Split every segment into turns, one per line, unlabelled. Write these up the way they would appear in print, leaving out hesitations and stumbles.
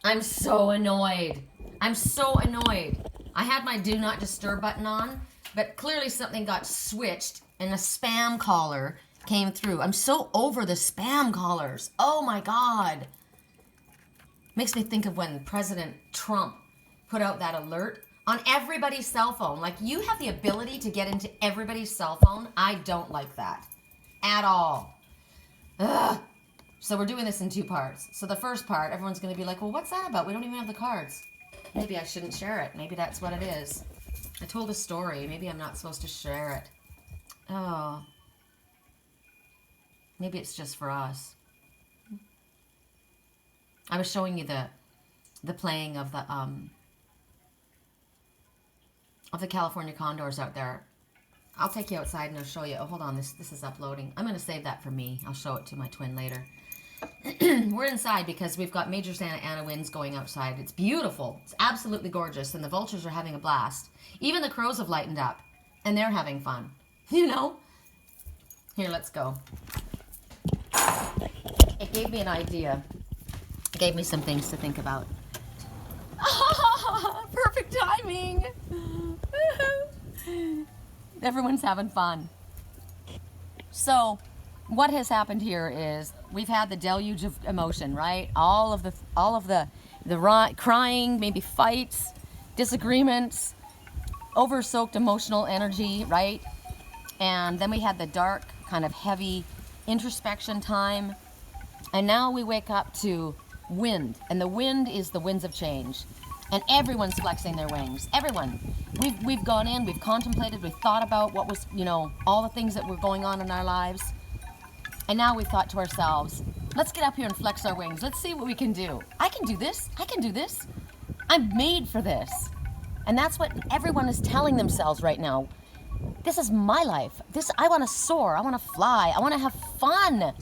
I'm so annoyed. I'm so annoyed. I had my do not disturb button on, but clearly something got switched and a spam caller came through. I'm so over the spam callers. Oh my God. Makes me think of when President Trump put out that alert on everybody's cell phone. Like, you have the ability to get into everybody's cell phone. I don't like that at all. Ugh. So we're doing this in 2 parts. So the first part, everyone's going to be like, well, what's that about? We don't even have the cards. Maybe I shouldn't share it. Maybe that's what it is. I told a story. Maybe I'm not supposed to share it. Oh. Maybe it's just for us. I was showing you the playing of the California condors out there. I'll take you outside and I'll show you. Oh, hold on. This is uploading. I'm going to save that for me. I'll show it to my twin later. We're inside because we've got Major Santa Ana winds going outside. It's beautiful. It's absolutely gorgeous. And the vultures are having a blast. Even the crows have lightened up. And they're having fun. You know? Here, let's go. It gave me an idea. It gave me some things to think about. Perfect timing. Everyone's having fun. So, what has happened here is we've had the deluge of emotion, right? All of the crying, maybe fights, disagreements, over-soaked emotional energy, right? And then we had the dark, kind of heavy introspection time. And now we wake up to wind, and the wind is the winds of change. And everyone's flexing their wings. Everyone. We've gone in, we've contemplated, we've thought about what was, all the things that were going on in our lives. And now we've thought to ourselves, let's get up here and flex our wings. Let's see what we can do. I can do this. I can do this. I'm made for this. And that's what everyone is telling themselves right now. This is my life. I want to soar. I want to fly. I want to have fun.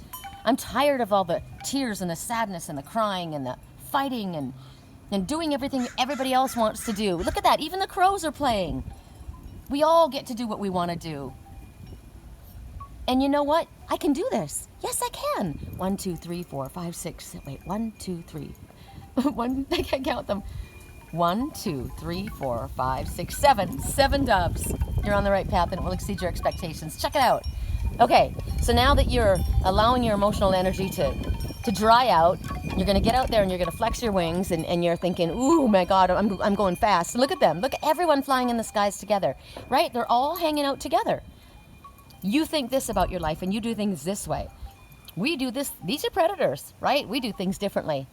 I'm tired of all the tears and the sadness and the crying and the fighting and doing everything everybody else wants to do. Look at that. Even the crows are playing. We all get to do what we want to do. And you know what? I can do this. Yes, I can. 1, 2, 3, 4, 5, 6. Wait, 1, 2, 3. I can't count them. 1, 2, 3, 4, 5, 6, 7. 7 doves. You're on the right path and it will exceed your expectations. Check it out. Okay, so now that you're allowing your emotional energy to dry out, you're going to get out there and you're going to flex your wings and you're thinking, ooh, my God, I'm going fast. Look at them. Look at everyone flying in the skies together, right? They're all hanging out together. You think this about your life and you do things this way. We do this. These are predators, right? We do things differently.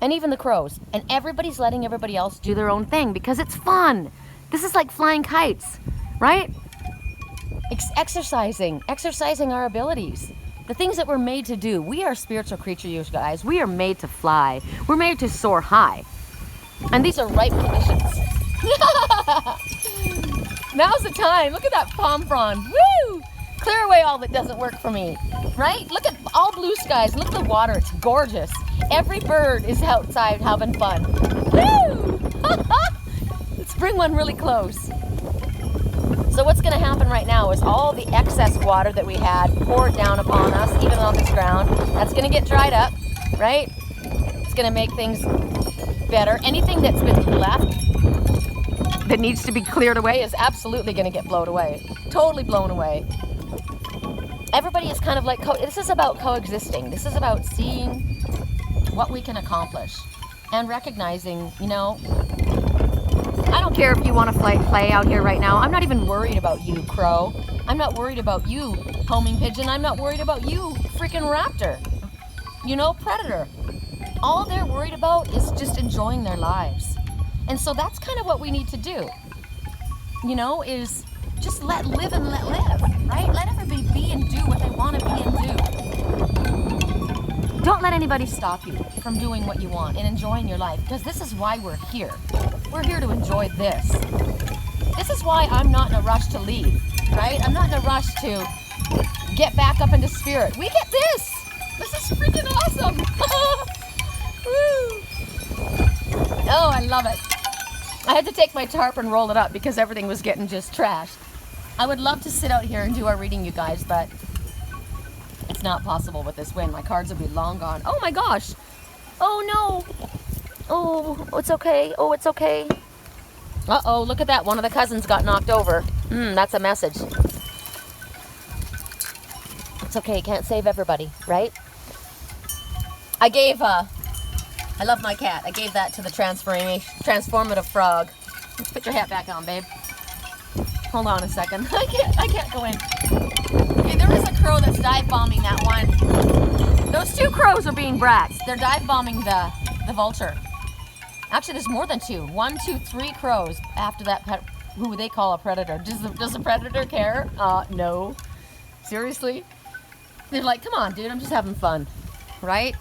And even the crows. And everybody's letting everybody else do their own thing because it's fun. This is like flying kites, right? Exercising our abilities. The things that we're made to do. We are spiritual creatures, guys. We are made to fly. We're made to soar high. And these are ripe conditions. Now's the time. Look at that palm frond. Woo! Clear away all that doesn't work for me. Right? Look at all blue skies. Look at the water. It's gorgeous. Every bird is outside having fun. Woo! Let's bring one really close. So what's going to happen right now is all the excess water that we had poured down upon us, even on this ground, that's going to get dried up, right? It's going to make things better. Anything that's been left that needs to be cleared away is absolutely going to get blown away. Totally blown away. Everybody is kind of like, this is about coexisting. This is about seeing what we can accomplish and recognizing, I don't care if you want to play out here right now. I'm not even worried about you, crow. I'm not worried about you, homing pigeon. I'm not worried about you, freaking raptor. Predator. All they're worried about is just enjoying their lives. And so that's kind of what we need to do. Is just live and let live, right? Let everybody be and do what they want to be and do. Don't let anybody stop you from doing what you want and enjoying your life, because this is why we're here. We're here to enjoy this. This is why I'm not in a rush to leave, right? I'm not in a rush to get back up into spirit. We get this. This is freaking awesome. Woo. Oh, I love it. I had to take my tarp and roll it up because everything was getting just trashed. I would love to sit out here and do our reading, you guys, but it's not possible with this wind. My cards will be long gone. Oh my gosh. Oh no. Oh, it's okay. Oh, it's okay. Uh-oh, look at that. One of the cousins got knocked over. That's a message. It's okay. Can't save everybody, right? I love my cat. I gave that to the transformative frog. Put your hat back on, babe. Hold on a second. I can't go in. Okay, there is a crow that's dive bombing that one. Those two crows are being brats. They're dive bombing the vulture. Actually, there's more than two. 1, 2, 3 crows after that pet, who they call a predator. Does the predator care? No. Seriously? They're like, come on, dude, I'm just having fun. Right?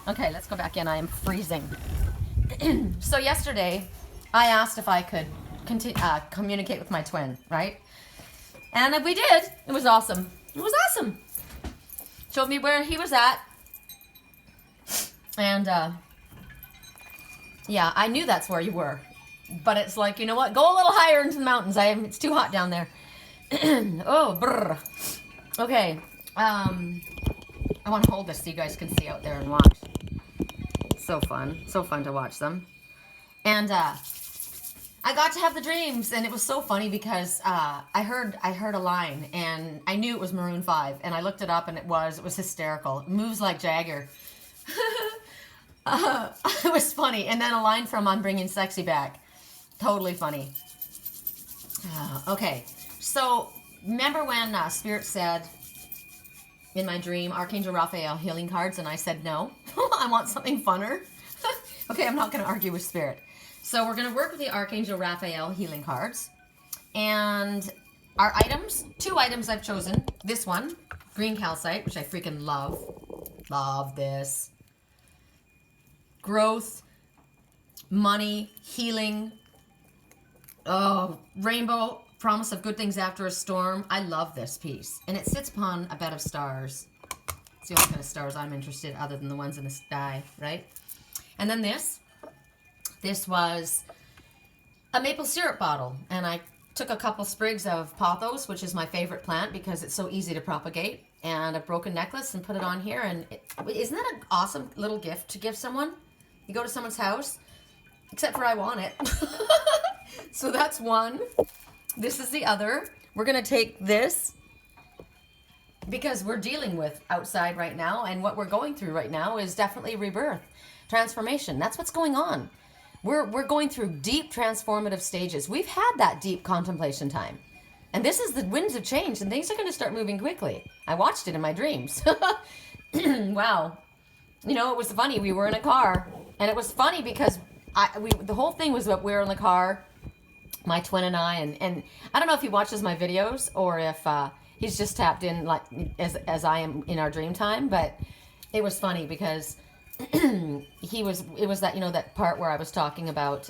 Okay, let's go back in. I am freezing. So yesterday, I asked if I could communicate with my twin, right? And we did. It was awesome. It was awesome. Showed me where he was at. And, yeah, I knew that's where you were. But it's like, you know what? Go a little higher into the mountains. It's too hot down there. Oh, brr. Okay. I want to hold this so you guys can see out there and watch. So fun. So fun to watch them. And I got to have the dreams, and it was so funny because I heard a line, and I knew it was Maroon 5, and I looked it up, and it was hysterical. It moves like Jagger. It was funny. And then a line from I'm Bringing Sexy Back. Totally funny. Okay. So remember when Spirit said in my dream, Archangel Raphael healing cards, and I said no. I want something funner. Okay, I'm not going to argue with Spirit. So we're going to work with the Archangel Raphael healing cards. And our items, 2 items I've chosen. This one, green calcite, which I freaking love. Love this. Growth, money, healing, rainbow, promise of good things after a storm. I love this piece. And it sits upon a bed of stars. It's the only kind of stars I'm interested in other than the ones in the sky, right? And then this was a maple syrup bottle. And I took a couple sprigs of pothos, which is my favorite plant because it's so easy to propagate, and a broken necklace and put it on here. And isn't that an awesome little gift to give someone? You go to someone's house, except for I want it. So that's one. This is the other. We're going to take this because we're dealing with outside right now, and what we're going through right now is definitely rebirth, transformation. That's what's going on. We're going through deep transformative stages. We've had that deep contemplation time. And this is the winds of change, and things are going to start moving quickly. I watched it in my dreams. Wow. You know, it was funny. We were in a car, and it was funny because the whole thing was that we were in the car, my twin and I, and I don't know if he watches my videos or if he's just tapped in like as I am in our dream time, but it was funny because it was that, you know, that part where I was talking about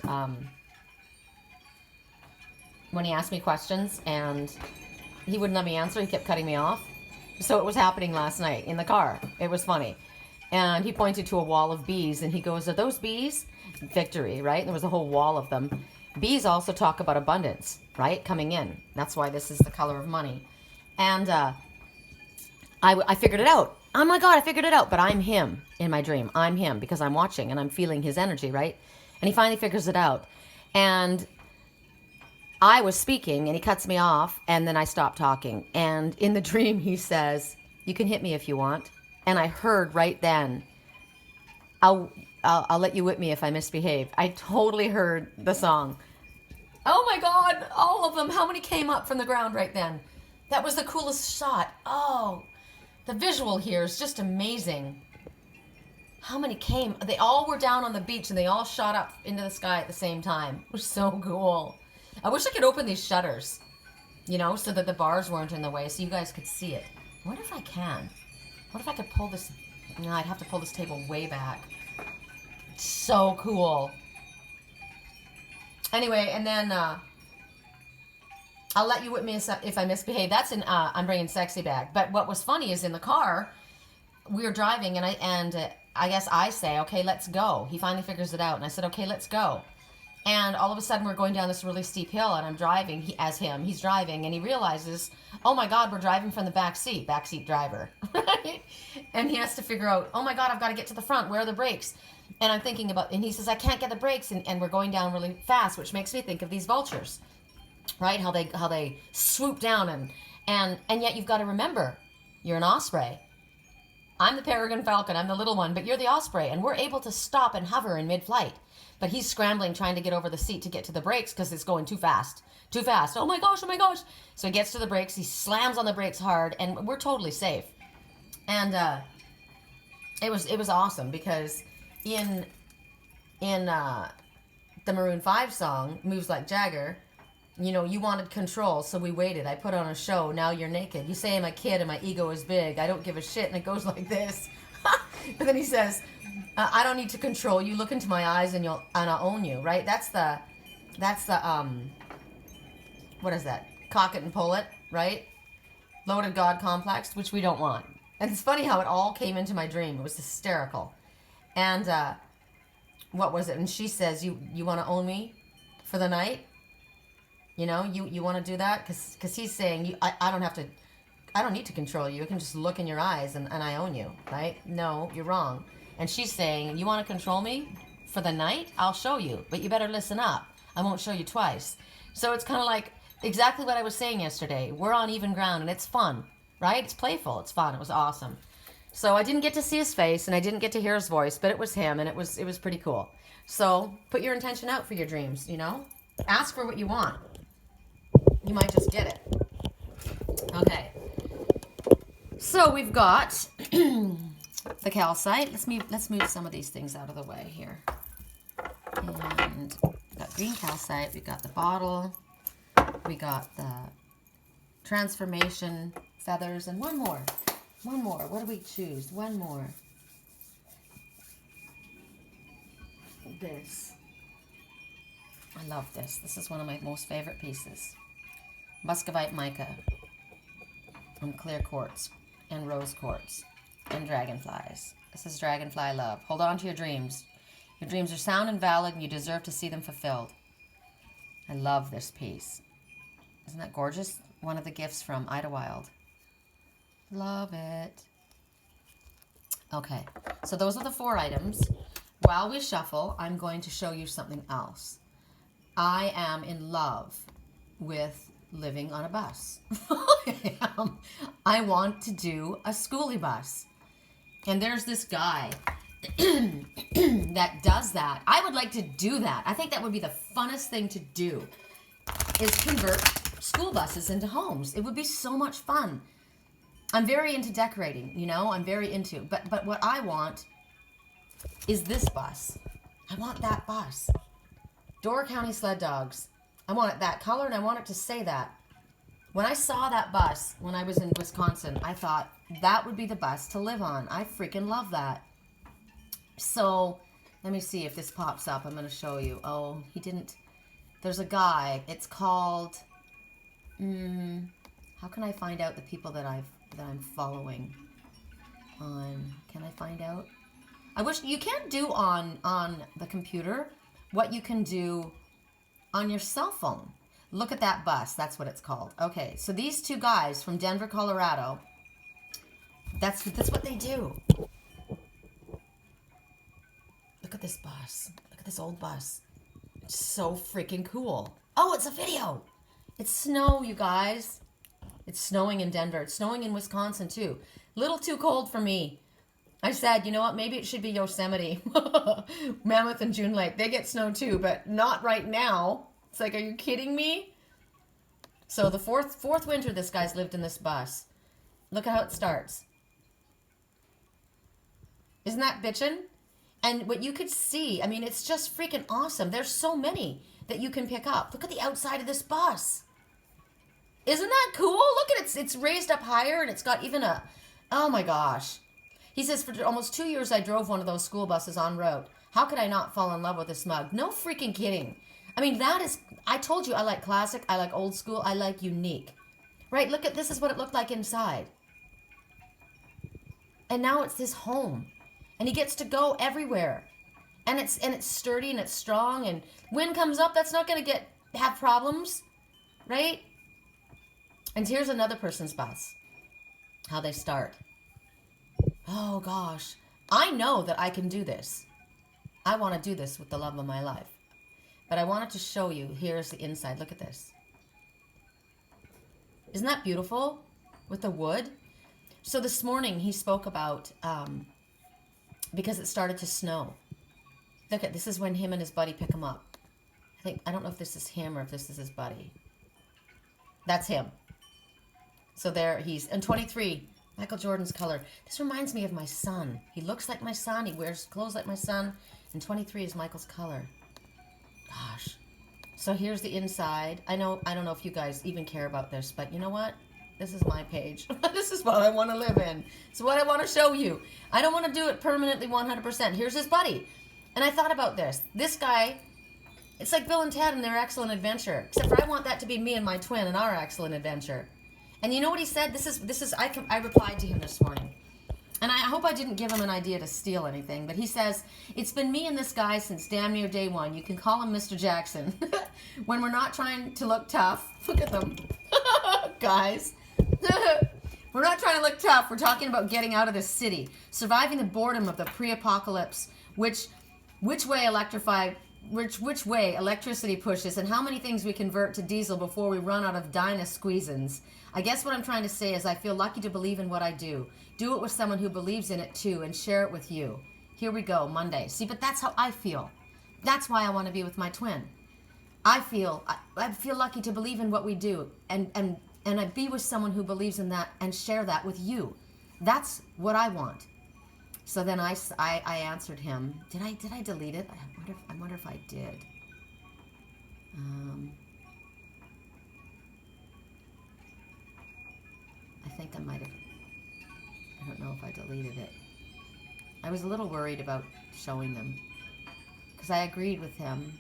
when he asked me questions and he wouldn't let me answer. He kept cutting me off. So it was happening last night in the car. It was funny. And he pointed to a wall of bees and he goes, are those bees? Victory, right? There was a whole wall of them. Bees also talk about abundance, right? Coming in. That's why this is the color of money. And I figured it out. Oh my God, I figured it out. But I'm him in my dream. I'm him because I'm watching and I'm feeling his energy, right? And he finally figures it out. And I was speaking and he cuts me off and then I stop talking. And in the dream he says, you can hit me if you want. And I heard right then, I'll let you whip me if I misbehave. I totally heard the song. Oh my God, all of them. How many came up from the ground right then? That was the coolest shot. Oh, the visual here is just amazing. How many came? They all were down on the beach and they all shot up into the sky at the same time. It was so cool. I wish I could open these shutters, you know, so that the bars weren't in the way so you guys could see it. I wonder if I can. What if I could pull this? No, I'd have to pull this table way back. So cool. Anyway, and then I'll let you whip me if I misbehave. That's in I'm Bringing Sexy Back. But what was funny is in the car, we were driving, and I guess I say, okay, let's go. He finally figures it out, and I said, okay, let's go. And all of a sudden, we're going down this really steep hill, and I'm driving he's driving, and he realizes, oh my God, we're driving from the backseat driver, right? And he has to figure out, oh my God, I've got to get to the front. Where are the brakes? And I'm thinking about, and he says, I can't get the brakes, and we're going down really fast, which makes me think of these vultures, right? How they swoop down, and yet you've got to remember, you're an osprey. I'm the peregrine falcon, I'm the little one, but you're the osprey, and we're able to stop and hover in mid-flight. But he's scrambling, trying to get over the seat to get to the brakes because it's going too fast. Too fast. Oh my gosh, oh my gosh. So he gets to the brakes, he slams on the brakes hard, and we're totally safe. And it was awesome because in the Maroon 5 song, Moves Like Jagger, you know, you wanted control, so we waited. I put on a show, now you're naked. You say I'm a kid and my ego is big. I don't give a shit, and it goes like this. But then he says, I don't need to control you. Look into my eyes and I'll own you, right? That's the what is that? Cock it and pull it, right? Loaded God complex, which we don't want. And it's funny how it all came into my dream. It was hysterical. And what was it? And she says, you want to own me for the night? You know, you want to do that? Because he's saying, I don't need to control you. I can just look in your eyes and I own you, right? No, you're wrong. And she's saying, you want to control me for the night? I'll show you, but you better listen up. I won't show you twice. So it's kind of like exactly what I was saying yesterday. We're on even ground, and it's fun, right? It's playful. It's fun. It was awesome. So I didn't get to see his face, and I didn't get to hear his voice, but it was him, and it was pretty cool. So put your intention out for your dreams, you know? Ask for what you want. You might just get it. Okay. So we've got the calcite. Let's move some of these things out of the way here. And we got green calcite. We got the bottle. We got the transformation feathers, and one more. One more. What do we choose? One more. This. I love this. This is one of my most favorite pieces. Muscovite mica and clear quartz and rose quartz and dragonflies. This is Dragonfly Love. Hold on to your dreams. Your dreams are sound and valid, and you deserve to see them fulfilled. I love this piece. Isn't that gorgeous? One of the gifts from Idlewild. Love it. Okay, so those are the 4 items. While we shuffle, I'm going to show you something else. I am in love with living on a bus. I want to do a schoolie bus. And there's this guy that does that. I would like to do that. I think that would be the funnest thing to do, is convert school buses into homes. It would be so much fun. I'm very into decorating, you know, I'm very into, but what I want is this bus. I want that bus. Door County Sled Dogs. I want it that color, and I want it to say that. When I saw that bus when I was in Wisconsin, I thought that would be the bus to live on. I freaking love that. So let me see if this pops up. I'm going to show you. Oh, he didn't. There's a guy. It's called. How can I find out the people that I'm following on? Can I find out? I wish you can't do on the computer what you can do on your cell phone. Look at that bus. That's what it's called. Okay, so these 2 guys from Denver, Colorado, that's what they do. Look at this bus. Look at this old bus. It's so freaking cool. Oh, it's a video. It's snow, you guys. It's snowing in Denver. It's snowing in Wisconsin, too. Little too cold for me. I said, you know what? Maybe it should be Yosemite. Mammoth and June Lake. They get snow, too, but not right now. It's like, are you kidding me? So the fourth winter this guy's lived in this bus. Look at how it starts. Isn't that bitchin'? And what you could see, I mean, it's just freaking awesome. There's so many that you can pick up. Look at the outside of this bus. Isn't that cool? Look at it. It's raised up higher, and it's got even a... Oh, my gosh. He says, for almost 2 years, I drove one of those school buses en route. How could I not fall in love with this mug? No freaking kidding. I mean, that is... I told you I like classic, I like old school, I like unique. Right? Look at... This is what it looked like inside. And now it's his home. And he gets to go everywhere. And it's sturdy and it's strong, and wind comes up, that's not going to have problems. Right? And here's another person's bus. How they start. Oh gosh. I know that I can do this. I want to do this with the love of my life. But I wanted to show you, here's the inside. Look at this. Isn't that beautiful? With the wood. So this morning he spoke about, because it started to snow. Look at, this is when him and his buddy pick him up. I don't know if this is him or if this is his buddy. That's him. So there he's, and 23, Michael Jordan's color. This reminds me of my son. He looks like my son. He wears clothes like my son. And 23 is Michael's color. Gosh. So here's the inside. I don't know if you guys even care about this, but you know what? This is my page. This is what I want to live in. It's what I want to show you. I don't want to do it permanently 100%. Here's his buddy. And I thought about this. This guy, it's like Bill and Ted and their excellent adventure. Except for I want that to be me and my twin and our excellent adventure. And you know what he said? I replied to him this morning. And I hope I didn't give him an idea to steal anything. But he says, it's been me and this guy since damn near day one. You can call him Mr. Jackson. When we're not trying to look tough. Look at them. Guys. We're not trying to look tough. We're talking about getting out of this city. Surviving the boredom of the pre-apocalypse. Which way electricity pushes. And how many things we convert to diesel before we run out of Dyna-squeezins. I guess what I'm trying to say is I feel lucky to believe in what I do. Do it with someone who believes in it too and share it with you. Here we go, Monday. See, but that's how I feel. That's why I want to be with my twin. I feel lucky to believe in what we do and I be with someone who believes in that and share that with you. That's what I want. So then I answered him. Did I delete it? I wonder if I did. I think I might have. I don't know if I deleted it. I was a little worried about showing them because I agreed with him.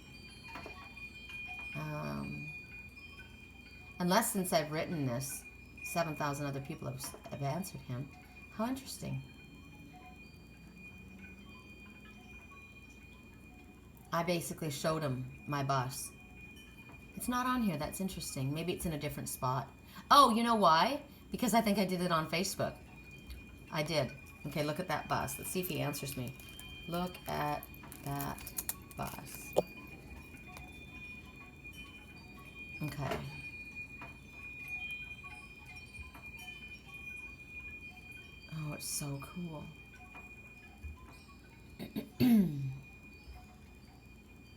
Unless since I've written this, 7,000 other people have answered him. How interesting. I basically showed him my bus. It's not on here. That's interesting. Maybe it's in a different spot. Oh, you know why? Because I think I did it on Facebook. I did. Okay, look at that bus. Let's see if he answers me. Look at that bus. Okay. Oh, it's so cool.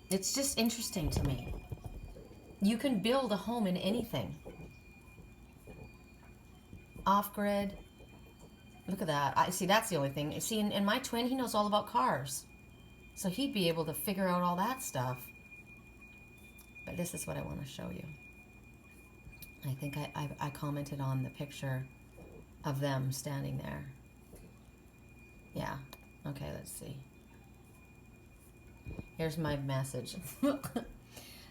It's just interesting to me. You can build a home in anything. Off-grid. Look at that. I see, that's the only thing. See, in my twin, he knows all about cars. So he'd be able to figure out all that stuff. But this is what I want to show you. I think I commented on the picture of them standing there. Yeah. Okay, let's see. Here's my message.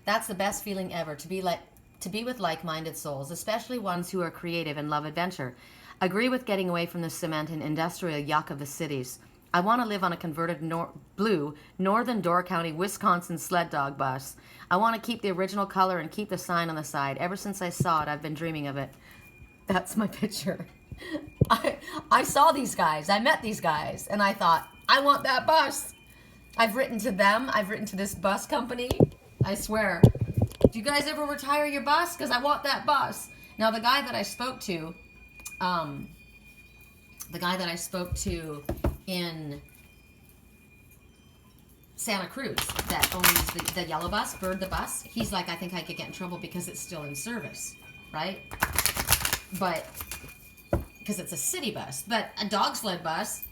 That's the best feeling ever, to be with like-minded souls, especially ones who are creative and love adventure. Agree with getting away from the cement and industrial yuck of the cities. I want to live on a converted blue Northern Door County, Wisconsin sled dog bus. I want to keep the original color and keep the sign on the side. Ever since I saw it, I've been dreaming of it. That's my picture. I saw these guys. I met these guys. And I thought, I want that bus. I've written to them. I've written to this bus company. I swear. Do you guys ever retire your bus? Because I want that bus. Now, the guy that I spoke to in Santa Cruz that owns the yellow bus, Bird the bus, he's like, I think I could get in trouble because it's still in service, right? But, because it's a city bus. But a dog sled bus,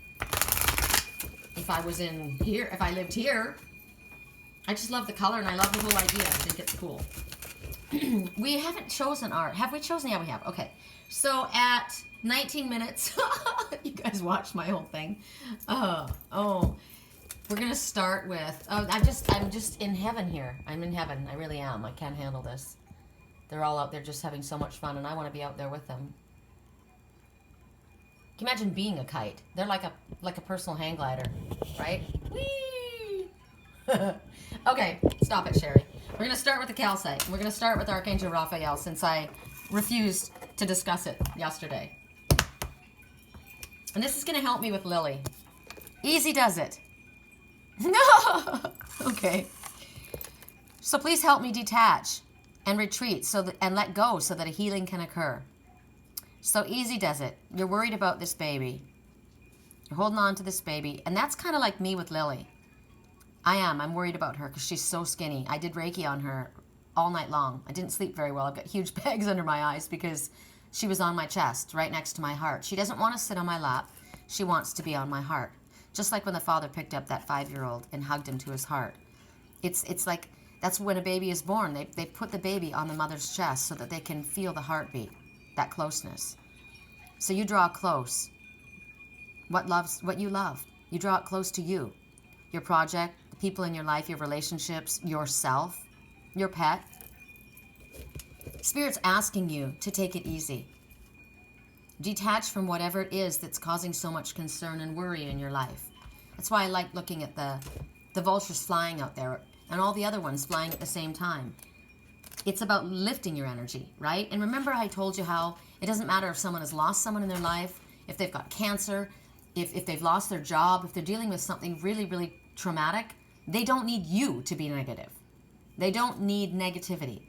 if I lived here, I just love the color and I love the whole idea. I think it's cool. We haven't chosen our, have we chosen? Yeah, we have. Okay. So at 19 minutes, you guys watched my whole thing. We're going to start with, I'm just in heaven here. I'm in heaven. I really am. I can't handle this. They're all out there just having so much fun and I want to be out there with them. Can you imagine being a kite? They're like a personal hang glider, right? Whee! Okay, stop it, Sherry. We're going to start with the calcite. We're going to start with Archangel Raphael since I refused to discuss it yesterday. And this is going to help me with Lily. Easy does it. No. Okay. So please help me detach and retreat and let go so that a healing can occur. So easy does it. You're worried about this baby. You're holding on to this baby. And that's kind of like me with Lily. I'm worried about her because she's so skinny. I did Reiki on her all night long. I didn't sleep very well. I've got huge bags under my eyes because she was on my chest, right next to my heart. She doesn't want to sit on my lap. She wants to be on my heart. Just like when the father picked up that 5-year-old and hugged him to his heart. It's like, that's when a baby is born. They put the baby on the mother's chest so that they can feel the heartbeat, that closeness. So you draw close what you love. You draw it close to you. Your project, the people in your life, your relationships, yourself, your pet. Spirit's asking you to take it easy. Detach from whatever it is that's causing so much concern and worry in your life. That's why I like looking at the vultures flying out there and all the other ones flying at the same time. It's about lifting your energy, right? And remember I told you how it doesn't matter if someone has lost someone in their life, if they've got cancer, if they've lost their job, if they're dealing with something really, really traumatic, they don't need you to be negative. They don't need negativity.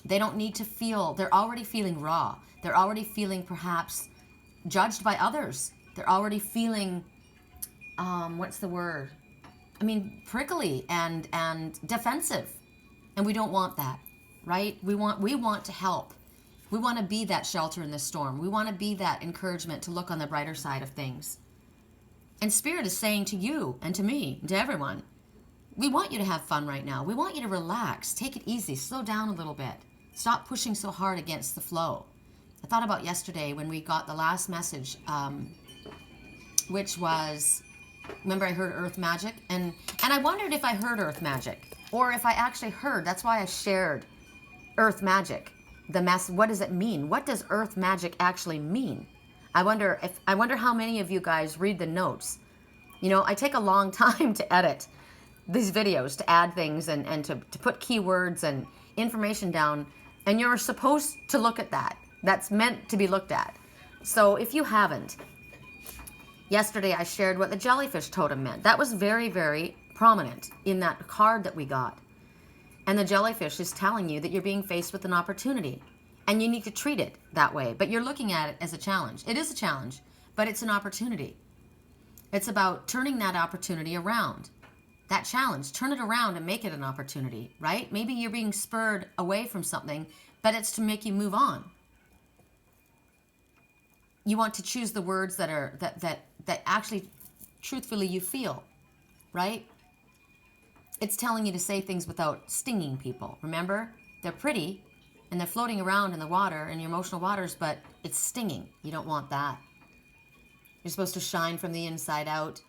They don't need to feel, they're already feeling raw. They're already feeling perhaps judged by others. They're already feeling, what's the word? I mean, prickly and defensive. And we don't want that, right? We want to help. We want to be that shelter in the storm. We want to be that encouragement to look on the brighter side of things. And Spirit is saying to you and to me, and to everyone, we want you to have fun right now. We want you to relax, take it easy, slow down a little bit. Stop pushing so hard against the flow. I thought about yesterday when we got the last message, which was, remember I heard earth magic? And I wondered if I heard earth magic or if I actually heard, that's why I shared earth magic. What does it mean? What does earth magic actually mean? I wonder how many of you guys read the notes. You know, I take a long time to edit these videos, to add things and to put keywords and information down. And you're supposed to look at that. That's meant to be looked at. So if you haven't, yesterday I shared what the jellyfish totem meant. That was very, very prominent in that card that we got. And the jellyfish is telling you that you're being faced with an opportunity. And you need to treat it that way. But you're looking at it as a challenge. It is a challenge, but it's an opportunity. It's about turning that opportunity around. That challenge, turn it around and make it an opportunity, right? Maybe you're being spurred away from something, but it's to make you move on. You want to choose the words that are that actually truthfully you feel, right? It's telling you to say things without stinging people. Remember, they're pretty and they're floating around in the water, in your emotional waters, but it's stinging. You don't want that. You're supposed to shine from the inside out.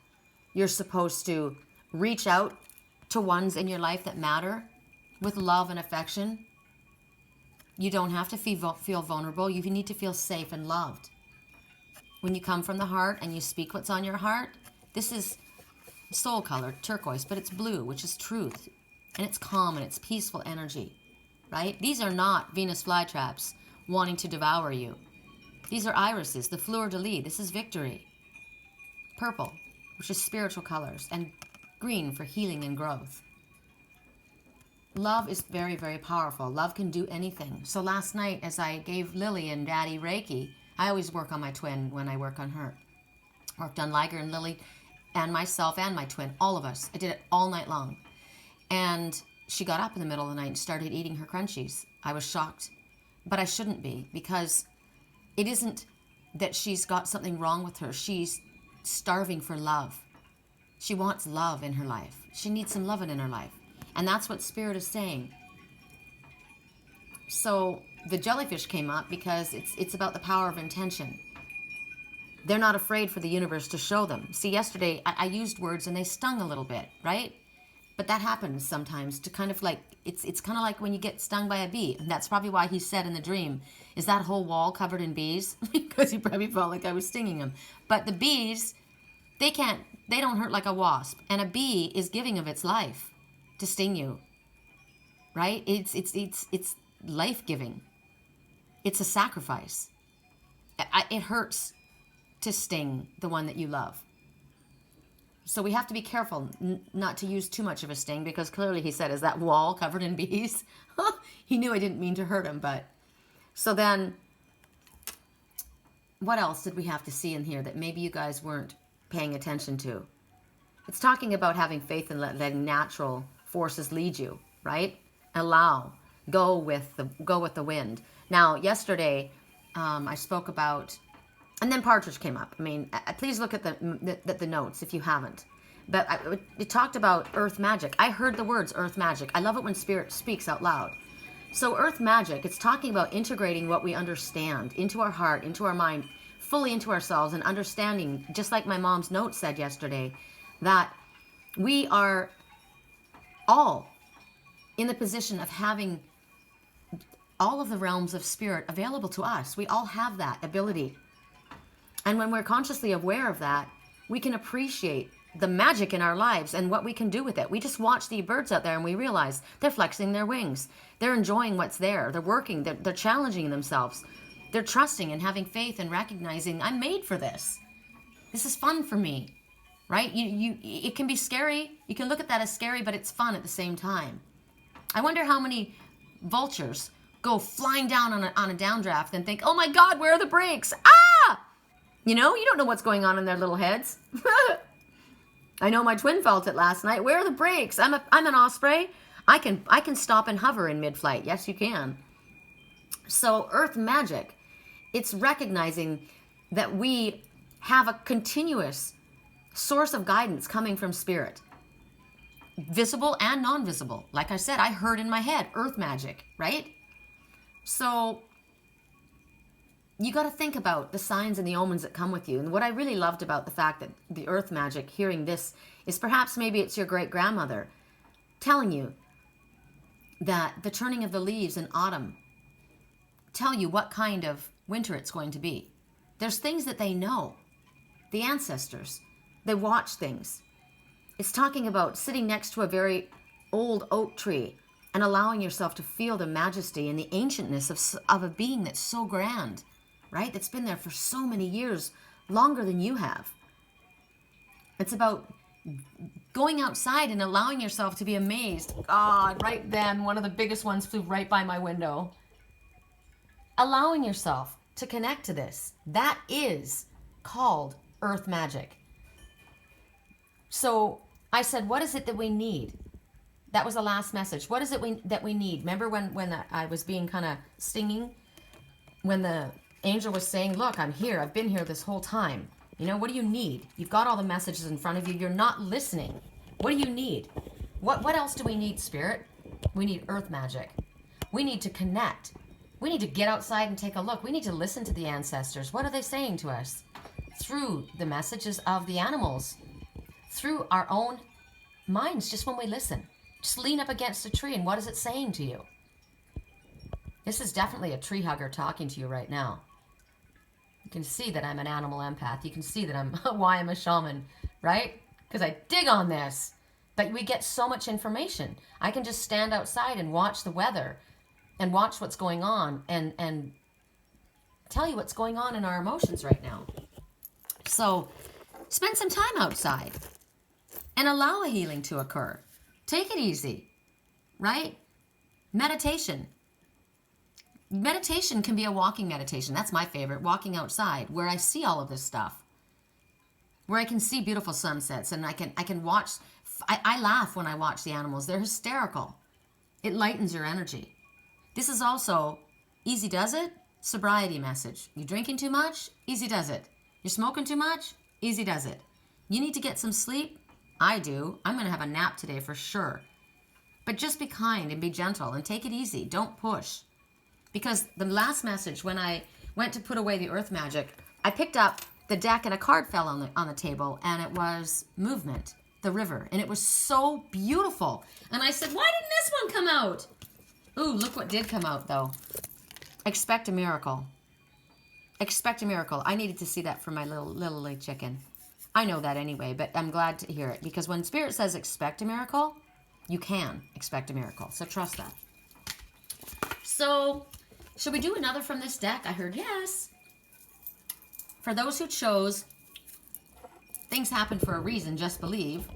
You're supposed to reach out to ones in your life that matter with love and affection. You don't have to feel vulnerable. You need to feel safe and loved. When you come from the heart and you speak what's on your heart, this is soul color, turquoise, but it's blue, which is truth. And it's calm and it's peaceful energy, right? These are not Venus flytraps wanting to devour you. These are irises, the fleur-de-lis. This is victory. Purple, which is spiritual colors, and green for healing and growth. Love is very, very powerful. Love can do anything. So last night, as I gave Lily and Daddy Reiki, I always work on my twin when I work on her. Worked on Liger and Lily and myself and my twin, all of us. I did it all night long. And she got up in the middle of the night and started eating her crunchies. I was shocked, but I shouldn't be, because it isn't that she's got something wrong with her. She's starving for love. She wants love in her life. She needs some loving in her life. And that's what Spirit is saying. So the jellyfish came up because it's about the power of intention. They're not afraid for the universe to show them. See, yesterday I used words and they stung a little bit, right? But that happens sometimes to kind of like, it's kind of like when you get stung by a bee. And that's probably why he said in the dream, is that whole wall covered in bees? Because he probably felt like I was stinging him. But the bees, they don't hurt like a wasp. And a bee is giving of its life to sting you, right? It's life-giving. It's a sacrifice. It hurts to sting the one that you love. So we have to be careful not to use too much of a sting, because clearly he said, is that wall covered in bees? He knew I didn't mean to hurt him, but... So then, what else did we have to see in here that maybe you guys weren't paying attention to? It's talking about having faith and letting natural forces lead you, right? Allow. Go with the wind. Now, yesterday, I spoke about... And then Partridge came up. I mean, please look at the notes if you haven't. But it talked about earth magic. I heard the words earth magic. I love it when Spirit speaks out loud. So earth magic, it's talking about integrating what we understand into our heart, into our mind, fully into ourselves, and understanding, just like my mom's note said yesterday, that we are all in the position of having all of the realms of spirit available to us. We all have that ability. And when we're consciously aware of that, we can appreciate the magic in our lives and what we can do with it. We just watch the birds out there and we realize they're flexing their wings. They're enjoying what's there. They're working. They're challenging themselves. They're trusting and having faith and recognizing, I'm made for this. This is fun for me, right? It can be scary. You can look at that as scary, but it's fun at the same time. I wonder how many vultures go flying down on a downdraft and think, oh my God, where are the brakes? Ah! You know, you don't know what's going on in their little heads. I know my twin felt it last night. Where are the brakes? I'm an osprey. I can stop and hover in mid-flight. Yes, you can. So earth magic, it's recognizing that we have a continuous source of guidance coming from spirit. Visible and non-visible. Like I said, I heard in my head, earth magic, right? So you got to think about the signs and the omens that come with you. And what I really loved about the fact that the earth magic, hearing this, is perhaps maybe it's your great-grandmother telling you that the turning of the leaves in autumn tell you what kind of winter it's going to be. There's things that they know. The ancestors, they watch things. It's talking about sitting next to a very old oak tree and allowing yourself to feel the majesty and the ancientness of a being that's so grand, right? That's been there for so many years, longer than you have. It's about going outside and allowing yourself to be amazed. God, right then, one of the biggest ones flew right by my window. Allowing yourself to connect to this. That is called earth magic. So I said, what is it that we need? That was the last message. What is it that we need? Remember when I was being kind of stinging? When the angel was saying, look, I'm here. I've been here this whole time. You know, what do you need? You've got all the messages in front of you. You're not listening. What do you need? What else do we need, Spirit? We need earth magic. We need to connect. We need to get outside and take a look. We need to listen to the ancestors. What are they saying to us? Through the messages of the animals. Through our own minds, just when we listen. Just lean up against a tree, and what is it saying to you? This is definitely a tree hugger talking to you right now. You can see that I'm an animal empath. You can see that why I'm a shaman, right? Because I dig on this. But we get so much information. I can just stand outside and watch the weather and watch what's going on and tell you what's going on in our emotions right now. So spend some time outside and allow a healing to occur. Take it easy, right? Meditation. Meditation can be a walking meditation. That's my favorite, walking outside, where I see all of this stuff, where I can see beautiful sunsets, and I can watch. I laugh when I watch the animals. They're hysterical. It lightens your energy. This is also easy does it, sobriety message. You drinking too much? Easy does it. You're smoking too much? Easy does it. You need to get some sleep? I do. I'm going to have a nap today for sure. But just be kind and be gentle and take it easy. Don't push. Because the last message, when I went to put away the earth magic, I picked up the deck and a card fell on the table, and it was movement, the river. And it was so beautiful. And I said, why didn't this one come out? Ooh, look what did come out, though. Expect a miracle. Expect a miracle. I needed to see that for my little chicken. I know that anyway, but I'm glad to hear it. Because when Spirit says expect a miracle, you can expect a miracle. So trust that. So, should we do another from this deck? I heard yes. For those who chose things happen for a reason, just believe.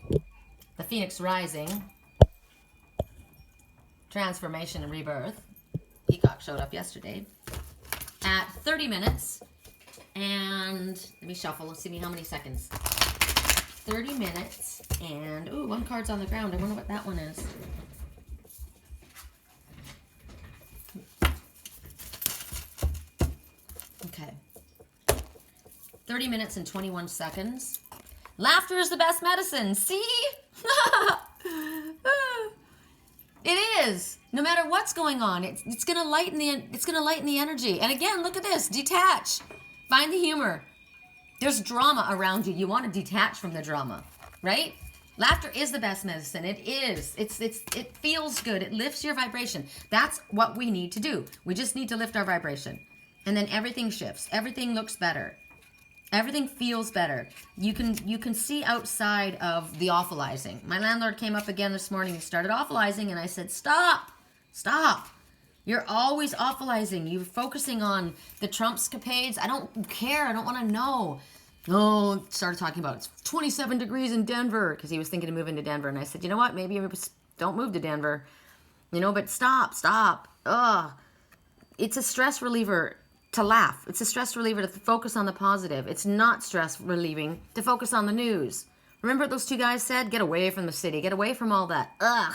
The Pheonix rising. Transformation and rebirth. Peacock showed up yesterday at 30 minutes. And let me shuffle. Let's see how many seconds. 30 minutes. And, ooh, one card's on the ground. I wonder what that one is. Okay. 30 minutes and 21 seconds. Laughter is the best medicine. See? It is. No matter what's going on, it's gonna lighten the energy. And again, look at this. Detach. Find the humor. There's drama around you. You want to detach from the drama, right? Laughter is the best medicine. It is. It feels good. It lifts your vibration. That's what we need to do. We just need to lift our vibration. And then everything shifts. Everything looks better. Everything feels better. You can see outside of the awfulizing. My landlord came up again this morning and started awfulizing, and I said, stop. Stop. You're always awfulizing. You're focusing on the Trumpscapades. I don't care. I don't want to know. Oh, started talking about it's 27 degrees in Denver because he was thinking of moving to Denver. And I said, you know what? Maybe don't move to Denver. You know, but stop. Ugh. It's a stress reliever to laugh. It's a stress reliever to focus on the positive. It's not stress relieving to focus on the news. Remember what those two guys said? Get away from the city. Get away from all that. Ugh.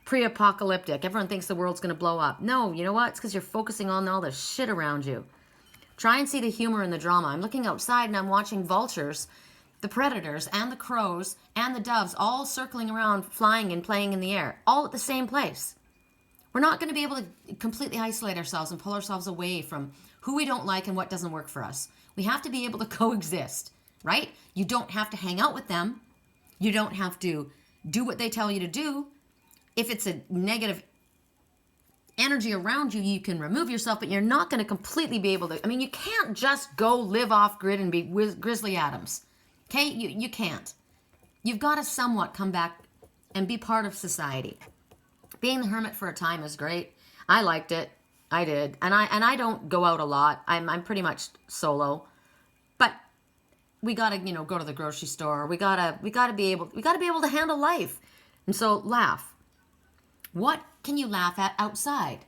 Pre-apocalyptic. Everyone thinks the world's going to blow up. No, you know what? It's because you're focusing on all the shit around you. Try and see the humor in the drama. I'm looking outside and I'm watching vultures, the predators and the crows and the doves all circling around, flying and playing in the air, all at the same place. We're not going to be able to completely isolate ourselves and pull ourselves away from who we don't like and what doesn't work for us. We have to be able to coexist, right? You don't have to hang out with them. You don't have to do what they tell you to do. If it's a negative energy around you, you can remove yourself, but you're not going to completely be able to. I mean, you can't just go live off grid and be Grizzly Adams. Okay? You can't. You've got to somewhat come back and be part of society. Being the hermit for a time is great. I liked it. I did. And I don't go out a lot. I'm pretty much solo. But we got to, go to the grocery store. We got to be able to handle life. And so laugh. What can you laugh at outside?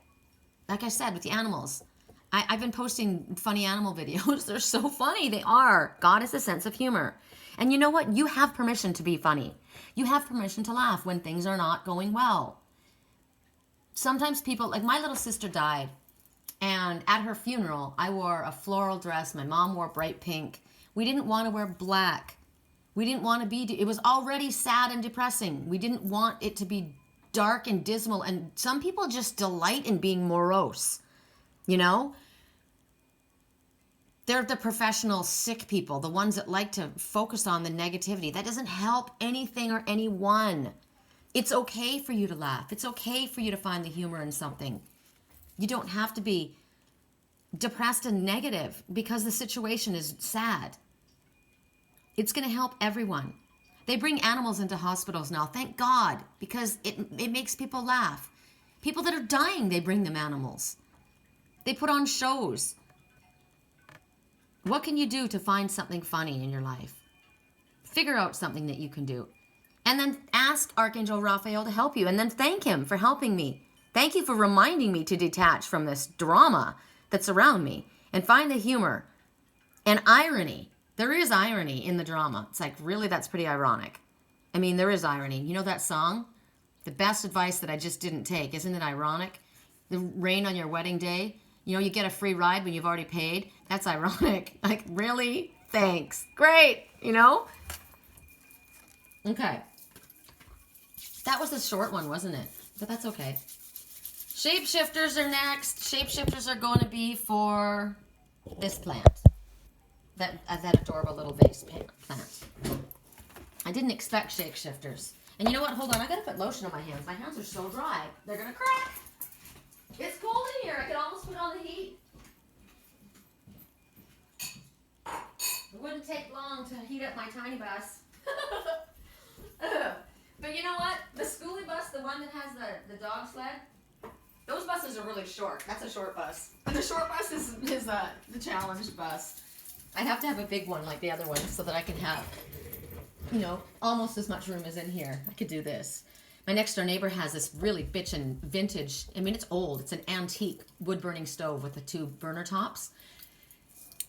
Like I said, with the animals. I've been posting funny animal videos. They're so funny. They are. God is a sense of humor. And you know what? You have permission to be funny. You have permission to laugh when things are not going well. Sometimes people, like my little sister died. And at her funeral, I wore a floral dress. My mom wore bright pink. We didn't want to wear black. We didn't want to be, it was already sad and depressing. We didn't want it to be dark and dismal, and some people just delight in being morose, They're the professional sick people, the ones that like to focus on the negativity. That doesn't help anything or anyone. It's okay for you to laugh. It's okay for you to find the humor in something. You don't have to be depressed and negative because the situation is sad. It's going to help everyone. They bring animals into hospitals now, thank God, because it makes people laugh. People that are dying, they bring them animals. They put on shows. What can you do to find something funny in your life? Figure out something that you can do. And then ask Archangel Raphael to help you, and then thank him for helping me. Thank you for reminding me to detach from this drama that's around me and find the humor and irony. There is irony in the drama. It's like, really, that's pretty ironic. I mean, there is irony. You know that song? The best advice that I just didn't take. Isn't it ironic? The rain on your wedding day. You get a free ride when you've already paid. That's ironic. Like, really? Thanks. Great. Okay. That was a short one, wasn't it? But that's okay. Shapeshifters are next. Shapeshifters are going to be for this plant. That adorable little vase plant. I didn't expect shapeshifters. And you know what? Hold on. I got to put lotion on my hands. My hands are so dry. They're going to crack. It's cold in here. I could almost put on the heat. It wouldn't take long to heat up my tiny bus. But you know what? The schoolie bus, the one that has the dog sled, those buses are really short. That's a short bus. And the short bus is the challenge bus. I have to have a big one like the other one so that I can have you know, almost as much room as in here. I could do this. My next door neighbor has this really bitchin' vintage, I mean, it's old. It's an antique wood-burning stove with the 2 burner tops.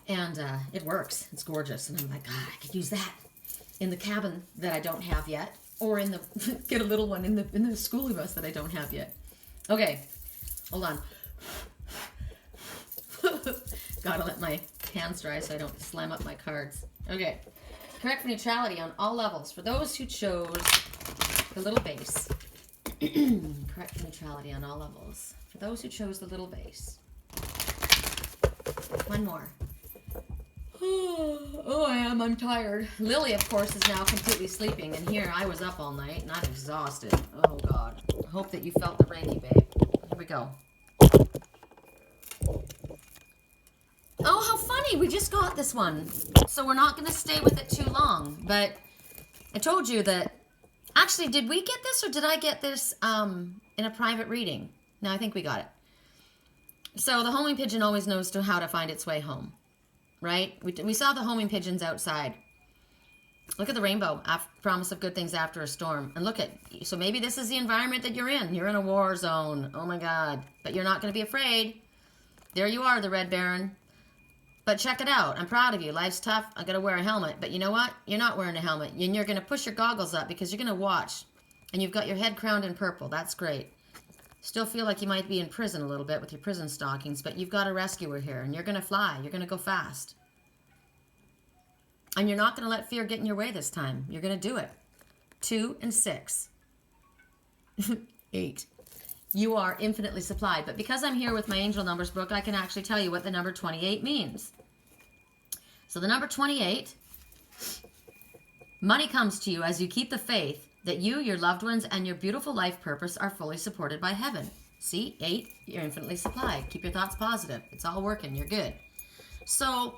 And it works. It's gorgeous. And I'm like, God, I could use that in the cabin that I don't have yet. Or in the, get a little one in the schoolie bus that I don't have yet. Okay, hold on. Gotta let my hands dry so I don't slam up my cards. Okay, correct for neutrality on all levels. For those who chose the little base. Correct for neutrality on all levels. For those who chose the little base. One more. Oh, I'm tired. Lily, of course, is now completely sleeping. And here, I was up all night and I'm exhausted. Oh, God. I hope that you felt the Reiki, babe. Here we go. Oh, how funny. We just got this one. So we're not going to stay with it too long. But I told you that... Actually, did we get this or did I get this in a private reading? No, I think we got it. So the homing pigeon always knows how to find its way home. Right? We saw the homing pigeons outside. Look at the rainbow. Promise of good things after a storm. And look at... So maybe this is the environment that you're in. You're in a war zone. Oh, my God. But you're not going to be afraid. There you are, the Red Baron. But check it out. I'm proud of you. Life's tough. I got to wear a helmet. But you know what? You're not wearing a helmet. And you're going to push your goggles up because you're going to watch. And you've got your head crowned in purple. That's great. Still feel like you might be in prison a little bit with your prison stockings. But you've got a rescuer here. And you're going to fly. You're going to go fast. And you're not going to let fear get in your way this time. You're going to do it. 2 and 6. 8. You are infinitely supplied. But because I'm here with my angel numbers book, I can actually tell you what the number 28 means. So the number 28, money comes to you as you keep the faith that you, your loved ones, and your beautiful life purpose are fully supported by heaven. See, 8, you're infinitely supplied. Keep your thoughts positive. It's all working. You're good. So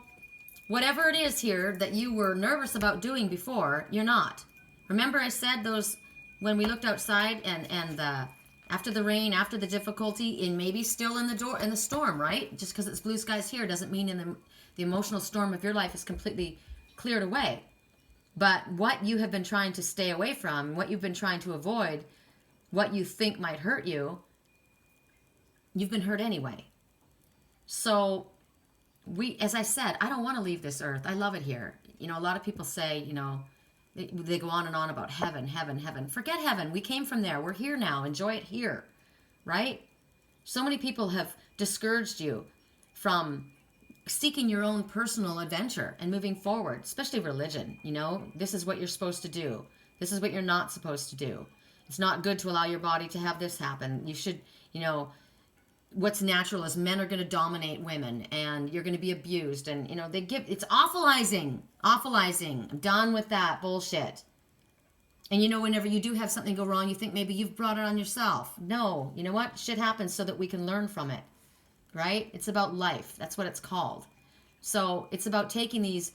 whatever it is here that you were nervous about doing before, you're not. Remember I said those, when we looked outside and after the rain, after the difficulty, and maybe still in the storm, right? Just because it's blue skies here doesn't mean in the emotional storm of your life is completely cleared away. But what you have been trying to stay away from, what you've been trying to avoid, what you think might hurt you, you've been hurt anyway. So as I said, I don't want to leave this earth. I love it here. You know, a lot of people say, you know, they go on and on about heaven, heaven, heaven. Forget heaven. We came from there. We're here now. Enjoy it here, right? So many people have discouraged you from seeking your own personal adventure and moving forward, especially religion. You know, this is what you're supposed to do. This is what you're not supposed to do. It's not good to allow your body to have this happen. You should, you know, what's natural is men are going to dominate women and you're going to be abused. And, you know, it's awfulizing. I'm done with that bullshit. And, you know, whenever you do have something go wrong, you think maybe you've brought it on yourself. No, you know what? Shit happens so that we can learn from it, right? It's about life. That's what it's called. So it's about taking these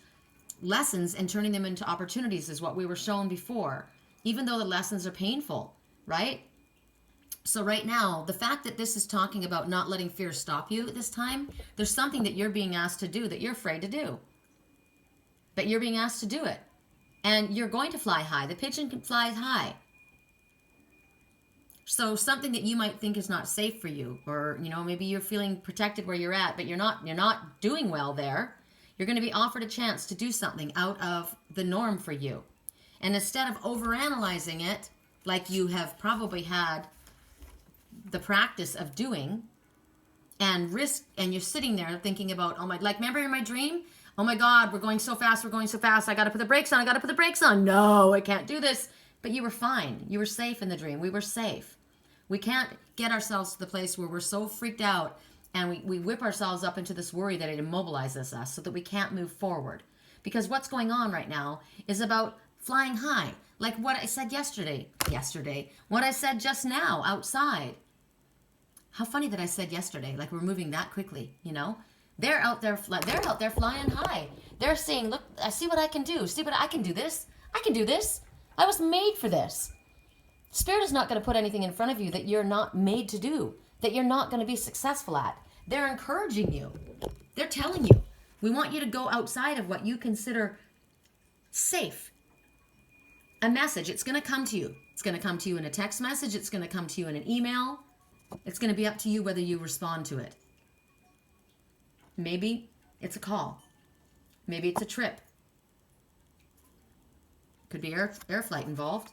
lessons and turning them into opportunities is what we were shown before, even though the lessons are painful, right? So right now, the fact that this is talking about not letting fear stop you at this time, there's something that you're being asked to do that you're afraid to do. But you're being asked to do it. And you're going to fly high. The pigeon can fly high. So something that you might think is not safe for you, or, you know, maybe you're feeling protected where you're at, but you're not doing well there, you're going to be offered a chance to do something out of the norm for you. And instead of overanalyzing it, like you have probably had the practice of doing, and you're sitting there thinking about, oh my, like, remember in my dream? Oh my God, we're going so fast, I gotta put the brakes on, no, I can't do this. But you were fine, you were safe in the dream, we were safe. We can't get ourselves to the place where we're so freaked out and we whip ourselves up into this worry that it immobilizes us so that we can't move forward. Because what's going on right now is about flying high, like what I said yesterday, what I said just now outside. How funny that I said yesterday, like we're moving that quickly, you know? They're out there flying high. They're saying, look, I see what I can do. See what I can do this. I can do this. I was made for this. Spirit is not going to put anything in front of you that you're not made to do, that you're not going to be successful at. They're encouraging you. They're telling you, we want you to go outside of what you consider safe. a message. It's going to come to you. It's going to come to you in a text message. It's going to come to you in an email. It's going to be up to you whether you respond to it. Maybe it's a call. Maybe it's a trip. Could be air flight involved,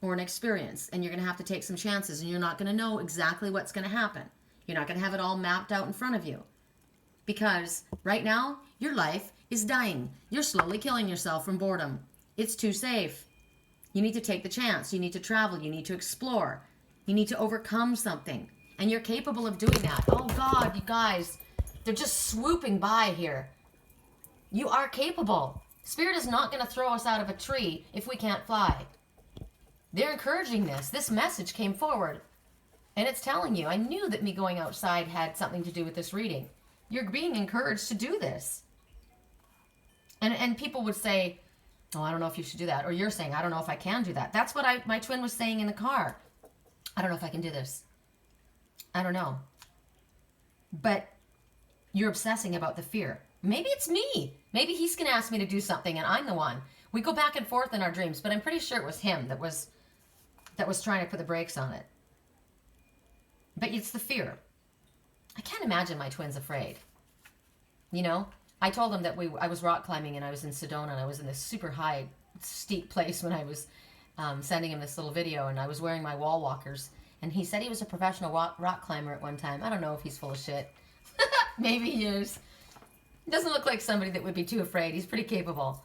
or an experience, and you're going to have to take some chances, and you're not going to know exactly what's going to happen. You're not going to have it all mapped out in front of you, because right now your life is dying. You're slowly killing yourself from boredom. It's too safe. You need to take the chance. You need to travel. You need to explore. You need to overcome something, and you're capable of doing that. Oh God, you guys, they're just swooping by here. You are capable. Spirit is not going to throw us out of a tree if we can't fly. They're encouraging this. This message came forward. And it's telling you, I knew that me going outside had something to do with this reading. You're being encouraged to do this. And people would say, oh, I don't know if you should do that. Or you're saying, I don't know if I can do that. That's what my twin was saying in the car. I don't know if I can do this. I don't know. But you're obsessing about the fear. Maybe it's me. Maybe he's going to ask me to do something and I'm the one. We go back and forth in our dreams, but I'm pretty sure it was him that was trying to put the brakes on it. But it's the fear. I can't imagine my twin's afraid. You know, I told him that I was rock climbing and I was in Sedona and I was in this super high, steep place when I was sending him this little video, and I was wearing my wall walkers. And he said he was a professional rock climber at one time. I don't know if he's full of shit. Maybe he is. He doesn't look like somebody that would be too afraid. He's pretty capable.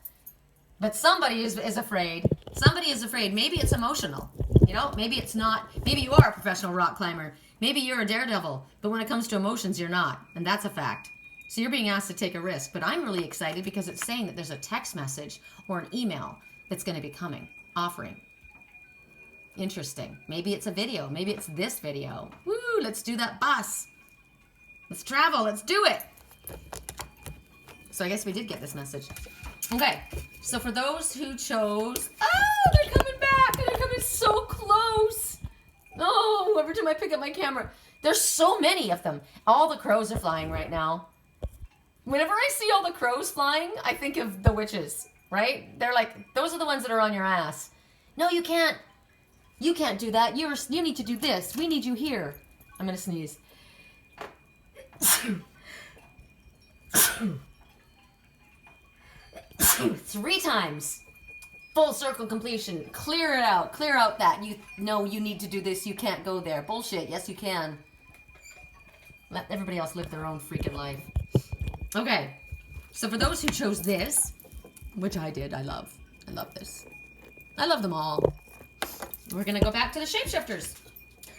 But somebody is afraid. Somebody is afraid. Maybe it's emotional. You know, maybe it's not. Maybe you are a professional rock climber. Maybe you're a daredevil. But when it comes to emotions, you're not. And that's a fact. So you're being asked to take a risk. But I'm really excited because it's saying that there's a text message or an email that's going to be coming, offering. Interesting. Maybe it's a video. Maybe it's this video. Woo, let's do that bus. Let's travel. Let's do it. So I guess we did get this message. Okay, so for those who chose... Oh, they're coming back. They're coming so close. Oh, every time I pick up my camera. There's so many of them. All the crows are flying right now. Whenever I see all the crows flying, I think of the witches, right? They're like, those are the ones that are on your ass. No, you can't. You can't do that. You need to do this. We need you here. I'm going to sneeze. 3 times. Full circle completion. Clear it out. Clear out that. You need to do this. You can't go there. Bullshit. Yes, you can. Let everybody else live their own freaking life. Okay. So for those who chose this, which I did, I love this. I love them all. We're going to go back to the Shapeshifters.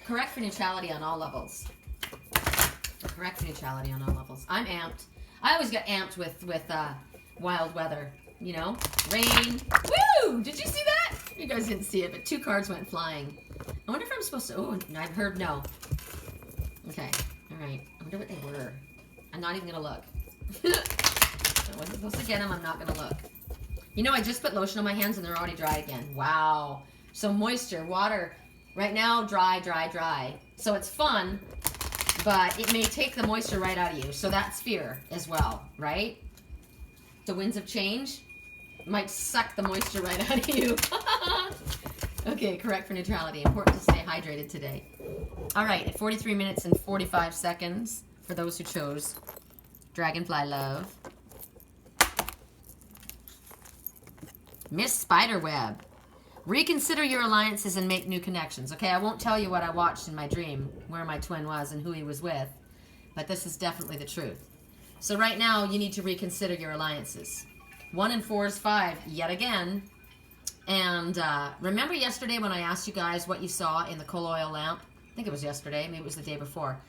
Correct for neutrality on all levels. Correct for neutrality on all levels. I'm amped. I always get amped with wild weather, you know? Rain. Woo! Did you see that? You guys didn't see it, but 2 cards went flying. I wonder if I'm supposed to... Oh, I've heard no. Okay. All right. I wonder what they were. I'm not even going to look. I wasn't supposed to get them. I'm not going to look. You know, I just put lotion on my hands and they're already dry again. Wow. So moisture, water. Right now, dry, dry, dry. So it's fun, but it may take the moisture right out of you. So that's fear as well, right? The winds of change might suck the moisture right out of you. Okay, correct for neutrality. Important to stay hydrated today. All right, at 43 minutes and 45 seconds, for those who chose Dragonfly Love. Miss Spiderweb. Reconsider your alliances and make new connections. Okay, I won't tell you what I watched in my dream, where my twin was and who he was with, but this is definitely the truth. So right now, you need to reconsider your alliances. 1 and 4 is 5, yet again. And remember yesterday when I asked you guys what you saw in the coal oil lamp? I think it was yesterday. Maybe it was the day before.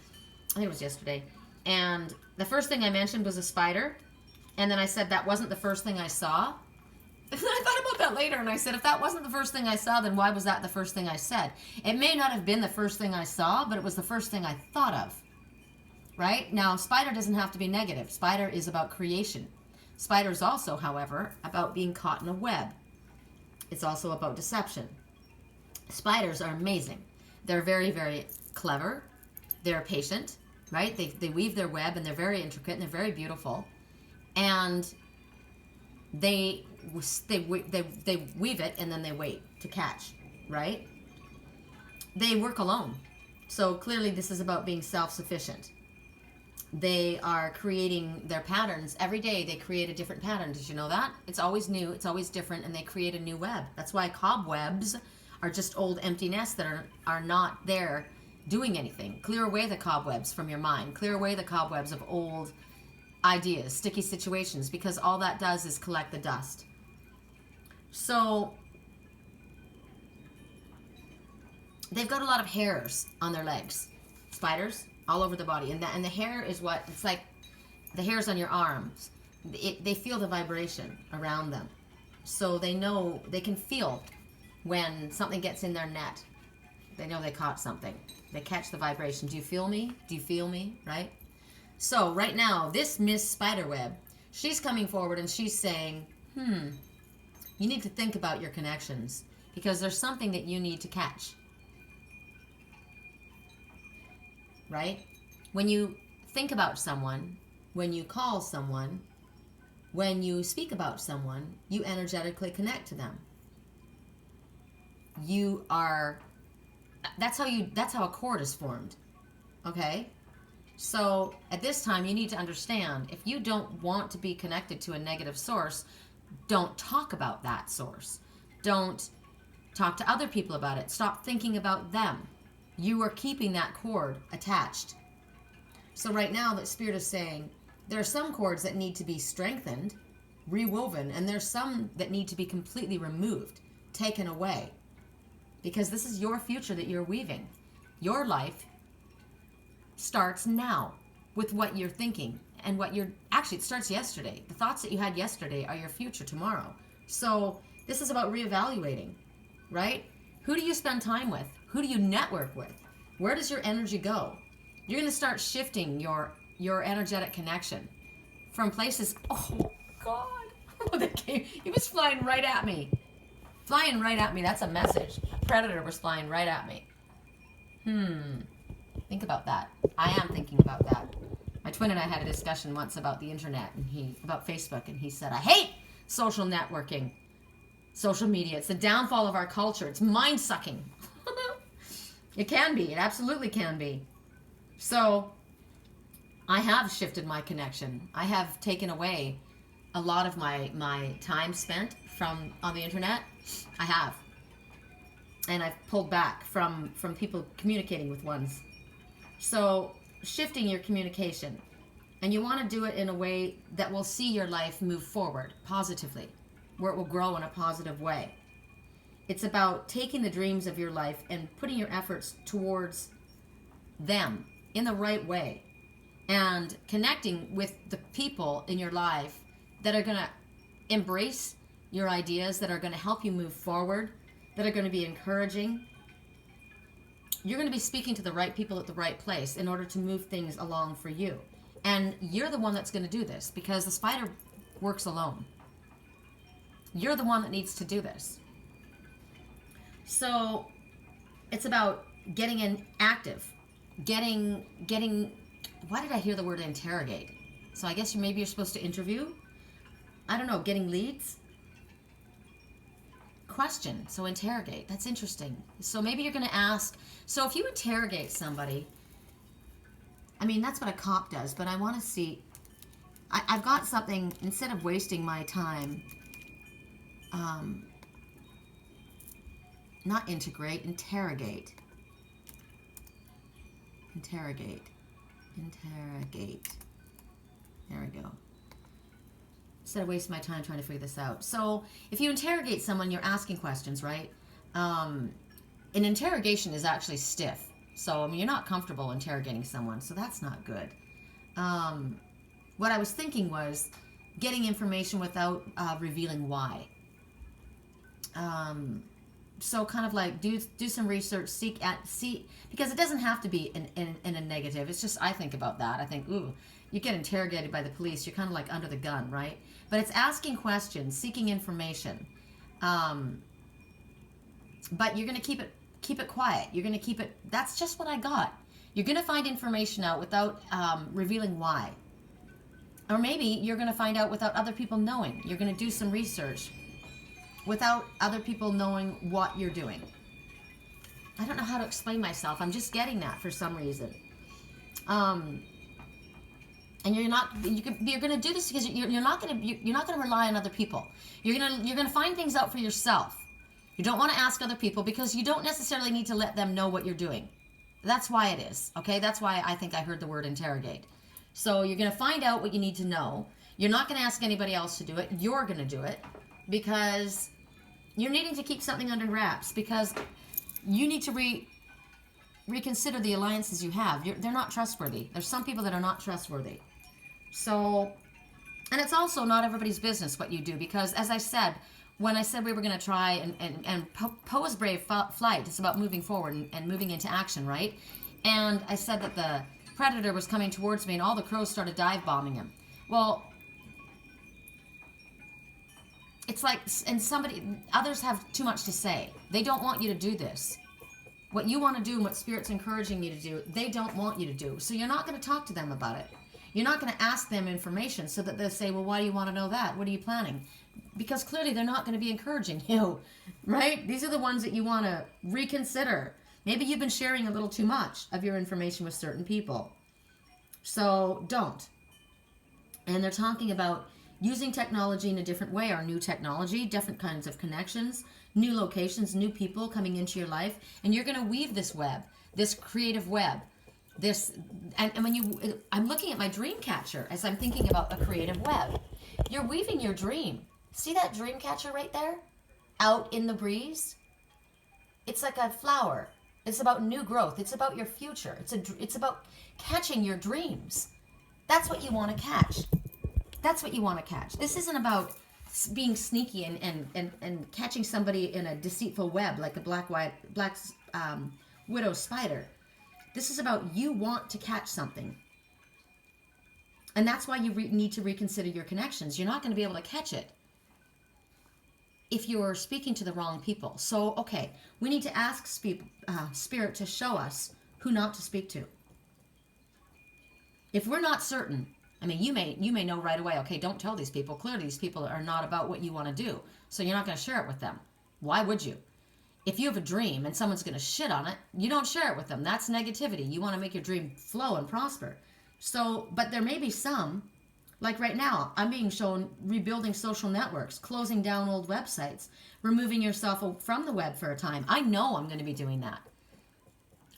I think it was yesterday. And the first thing I mentioned was a spider. And then I said that wasn't the first thing I saw. And then I thought about that later, and I said, if that wasn't the first thing I saw, then why was that the first thing I said? It may not have been the first thing I saw, but it was the first thing I thought of. Right? Now, spider doesn't have to be negative. Spider is about creation. Spider is also, however, about being caught in a web. It's also about deception. Spiders are amazing. They're very, very clever. They're patient, right? They weave their web, and they're very intricate, and they're very beautiful. And they they weave it and then they wait to catch, right? They work alone. So clearly this is about being self-sufficient. They are creating their patterns. Every day they create a different pattern. Did you know that? It's always new, it's always different, and they create a new web. That's why cobwebs are just old empty nests that are not there doing anything. Clear away the cobwebs from your mind. Clear away the cobwebs of old ideas, sticky situations, because all that does is collect the dust. So they've got a lot of hairs on their legs, spiders, all over the body, and the hair is what it's like. The hairs on your arms, they feel the vibration around them, so they know, they can feel when something gets in their net. They know they caught something. They catch the vibration. Do you feel me? Do you feel me? Right? So right now, this Miss Spiderweb, she's coming forward and she's saying, you need to think about your connections, because there's something that you need to catch. Right? When you think about someone, when you call someone, when you speak about someone, you energetically connect to them. You are, that's how a cord is formed. Okay? So at this time, you need to understand, if you don't want to be connected to a negative source, don't talk about that source. Don't talk to other people about it. Stop thinking about them. You are keeping that cord attached. So right now, the Spirit is saying, there are some cords that need to be strengthened, rewoven, and there's some that need to be completely removed, taken away. Because this is your future that you're weaving. Your life starts now with what you're thinking and what you're, actually it starts yesterday. The thoughts that you had yesterday are your future tomorrow. So this is about reevaluating, right? Who do you spend time with? Who do you network with? Where does your energy go? You're going to start shifting your energetic connection from places. Oh God. He was flying right at me. Flying right at me. That's a message. Predator was flying right at me. Think about that. I am thinking about that. My twin and I had a discussion once about the internet and about Facebook, and he said, I hate social networking, social media. It's the downfall of our culture. It's mind-sucking. It can be. It absolutely can be. So I have shifted my connection. I have taken away a lot of my time spent on the internet. I have. And I've pulled back from people communicating with ones. So shifting your communication. And you want to do it in a way that will see your life move forward positively, where it will grow in a positive way. It's about taking the dreams of your life and putting your efforts towards them in the right way, and connecting with the people in your life that are going to embrace your ideas, that are going to help you move forward, that are going to be encouraging. You're going to be speaking to the right people at the right place in order to move things along for you. And you're the one that's going to do this, because the spider works alone. You're the one that needs to do this. So it's about getting in active, getting, why did I hear the word interrogate? So I guess maybe you're supposed to interview? I don't know, getting leads? Question, so interrogate, that's interesting. So maybe you're going to ask, so if you interrogate somebody, I mean, that's what a cop does, but I want to see, I've got something, instead of wasting my time, not integrate, interrogate. Interrogate. There we go. Instead of wasting my time trying to figure this out. So if you interrogate someone, you're asking questions, right? An interrogation is actually stiff. So, I mean, you're not comfortable interrogating someone, so that's not good. What I was thinking was getting information without revealing why. So kind of like do some research, see, because it doesn't have to be in a negative. It's just, I think about that. I think, ooh, you get interrogated by the police, you're kind of like under the gun, right? But it's asking questions, seeking information. But you're going to keep it quiet. You're going to keep it, that's just what I got. You're going to find information out without revealing why. Or maybe you're going to find out without other people knowing. You're going to do some research without other people knowing what you're doing. I don't know how to explain myself. I'm just getting that for some reason. And you're going to do this because you're not going to rely on other people. You're going to find things out for yourself. You don't want to ask other people because you don't necessarily need to let them know what you're doing. That's why it is, okay? That's why I think I heard the word interrogate. So you're going to find out what you need to know. You're not going to ask anybody else to do it. You're going to do it because you're needing to keep something under wraps, because you need to reconsider the alliances you have. They're not trustworthy. There's some people that are not trustworthy. So, and it's also not everybody's business what you do, because as I said, when I said we were going to try and Poes Brave Flight, it's about moving forward and moving into action, right? And I said that the predator was coming towards me and all the crows started dive bombing him. Well, it's like, and others have too much to say. They don't want you to do this. What you want to do and what Spirit's encouraging you to do, they don't want you to do. So you're not going to talk to them about it. You're not going to ask them information so that they'll say, well, why do you want to know that? What are you planning? Because clearly they're not going to be encouraging you, right? These are the ones that you want to reconsider. Maybe you've been sharing a little too much of your information with certain people. So don't. And they're talking about using technology in a different way, or new technology, different kinds of connections, new locations, new people coming into your life. And you're going to weave this web, this creative web. And when I'm looking at my dream catcher as I'm thinking about a creative web. You're weaving your dream. See that dream catcher right there? Out in the breeze? It's like a flower. It's about new growth. It's about your future. It's about catching your dreams. That's what you want to catch. That's what you want to catch. This isn't about being sneaky and catching somebody in a deceitful web like a black widow spider. This is about you want to catch something. And that's why you need to reconsider your connections. You're not going to be able to catch it if you're speaking to the wrong people. So, okay, we need to ask Spirit to show us who not to speak to. If we're not certain, I mean, you may know right away, okay, don't tell these people. Clearly, these people are not about what you want to do. So you're not going to share it with them. Why would you? If you have a dream and someone's going to shit on it, you don't share it with them. That's negativity. You want to make your dream flow and prosper. So, but there may be some, like right now, I'm being shown rebuilding social networks, closing down old websites, removing yourself from the web for a time. I know I'm going to be doing that.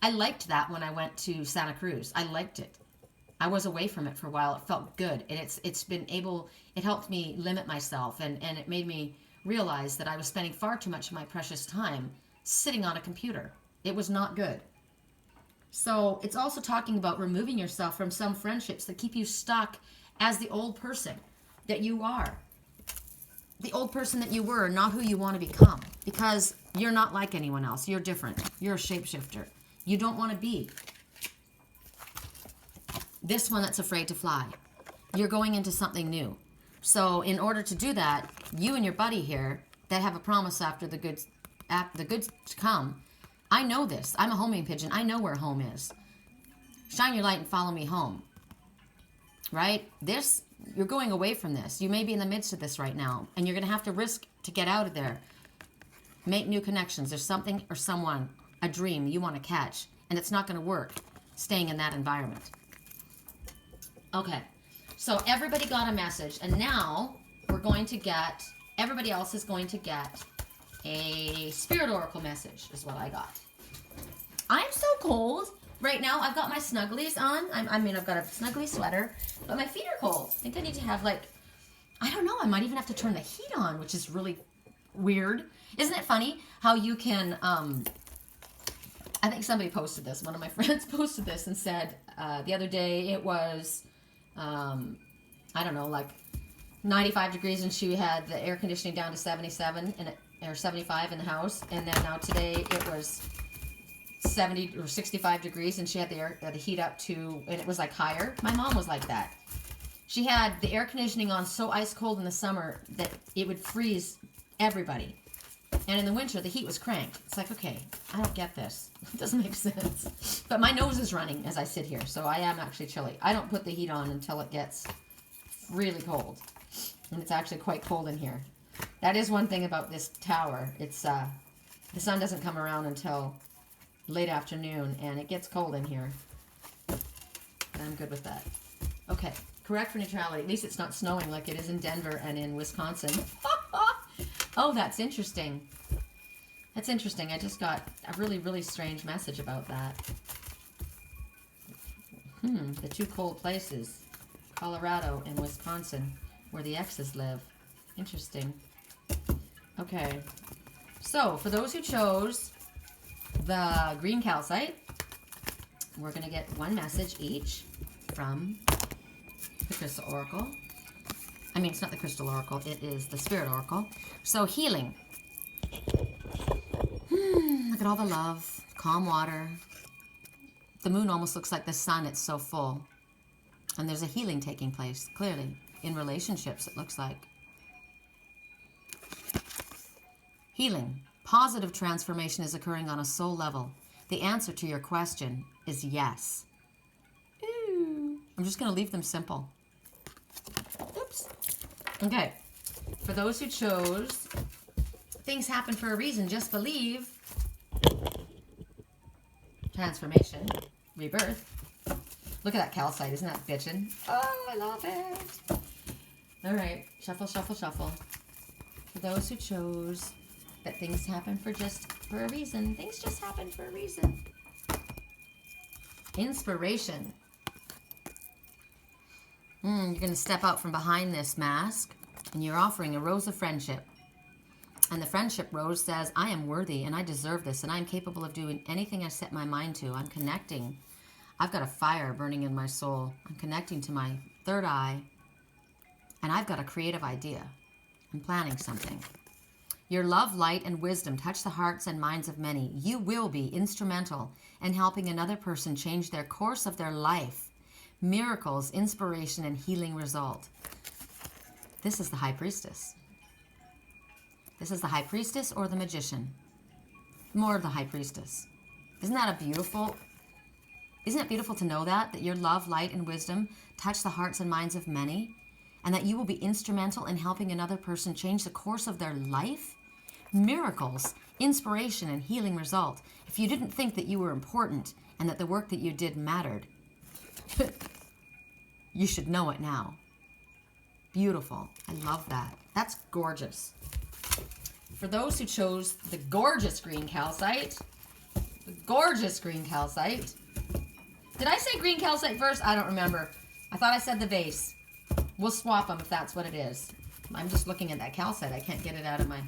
I liked that when I went to Santa Cruz. I liked it. I was away from it for a while. It felt good. And it helped me limit myself, and it made me realize that I was spending far too much of my precious time sitting on a computer. It was not good. So it's also talking about removing yourself from some friendships that keep you stuck as the old person that you are. The old person that you were, not who you want to become. Because you're not like anyone else. You're different. You're a shapeshifter. You don't want to be this one that's afraid to fly. You're going into something new. So in order to do that, you and your buddy here that have a promise after the goods to come, I know this. I'm a homing pigeon. I know where home is. Shine your light and follow me home. Right? You're going away from this. You may be in the midst of this right now, and you're going to have to risk to get out of there. Make new connections. There's something or someone, a dream you want to catch, and it's not going to work staying in that environment. Okay. So everybody got a message, and now everybody else is going to get a Spirit Oracle message, is what I got. I'm so cold right now. I've got my snugglies on. I've got a snuggly sweater, but my feet are cold. I think I need to have I don't know, I might even have to turn the heat on, which is really weird. Isn't it funny how you can, I think somebody posted this. One of my friends posted this and said the other day it was, I don't know, 95 degrees, and she had the air conditioning down to 77 or 75 in the house, and then now today it was 70 or 65 degrees, and she had the heat up to, and it was higher. My mom was like that. She had the air conditioning on so ice cold in the summer that it would freeze everybody, and in the winter the heat was cranked. It's okay, I don't get this. It doesn't make sense. But my nose is running as I sit here, so I am actually chilly. I don't put the heat on until it gets really cold. And it's actually quite cold in here. That is one thing about this tower. It's the sun doesn't come around until late afternoon, and it gets cold in here. And I'm good with that. Okay, correct for neutrality. At least it's not snowing like it is in Denver and in Wisconsin. Oh, that's interesting. That's interesting. I just got a really, really strange message about that. The two cold places, Colorado and Wisconsin, where the exes live. Interesting. Okay. So, for those who chose the green calcite, we're going to get one message each from the Crystal Oracle. I mean, it's not the Crystal Oracle, it is the Spirit Oracle. So, healing. Look at all the love, calm water. The moon almost looks like the sun, it's so full. And there's a healing taking place, clearly. In relationships, it looks like. Healing. Positive transformation is occurring on a soul level. The answer to your question is yes. Ooh. I'm just going to leave them simple. Oops. Okay. For those who chose, things happen for a reason. Just believe. Transformation. Rebirth. Look at that calcite. Isn't that bitchin'? Oh, I love it. All right. Shuffle, shuffle, shuffle. For those who chose that things happen for a reason. Things just happen for a reason. Inspiration. You're going to step out from behind this mask, and you're offering a rose of friendship. And the friendship rose says, I am worthy, and I deserve this, and I am capable of doing anything I set my mind to. I'm connecting. I've got a fire burning in my soul. I'm connecting to my third eye, and I've got a creative idea. I'm planning something. Your love, light, and wisdom touch the hearts and minds of many. You will be instrumental in helping another person change their course of their life. Miracles, inspiration, and healing result. This is the High Priestess. This is the High Priestess or the Magician. More of the High Priestess. Isn't that beautiful to know that your love, light, and wisdom touch the hearts and minds of many? And that you will be instrumental in helping another person change the course of their life? Miracles, inspiration, and healing result. If you didn't think that you were important and that the work that you did mattered, you should know it now. Beautiful. I love that. That's gorgeous. For those who chose the gorgeous green calcite, did I say green calcite first? I don't remember. I thought I said the vase. We'll swap them if that's what it is. I'm just looking at that calcite. I can't get it out of my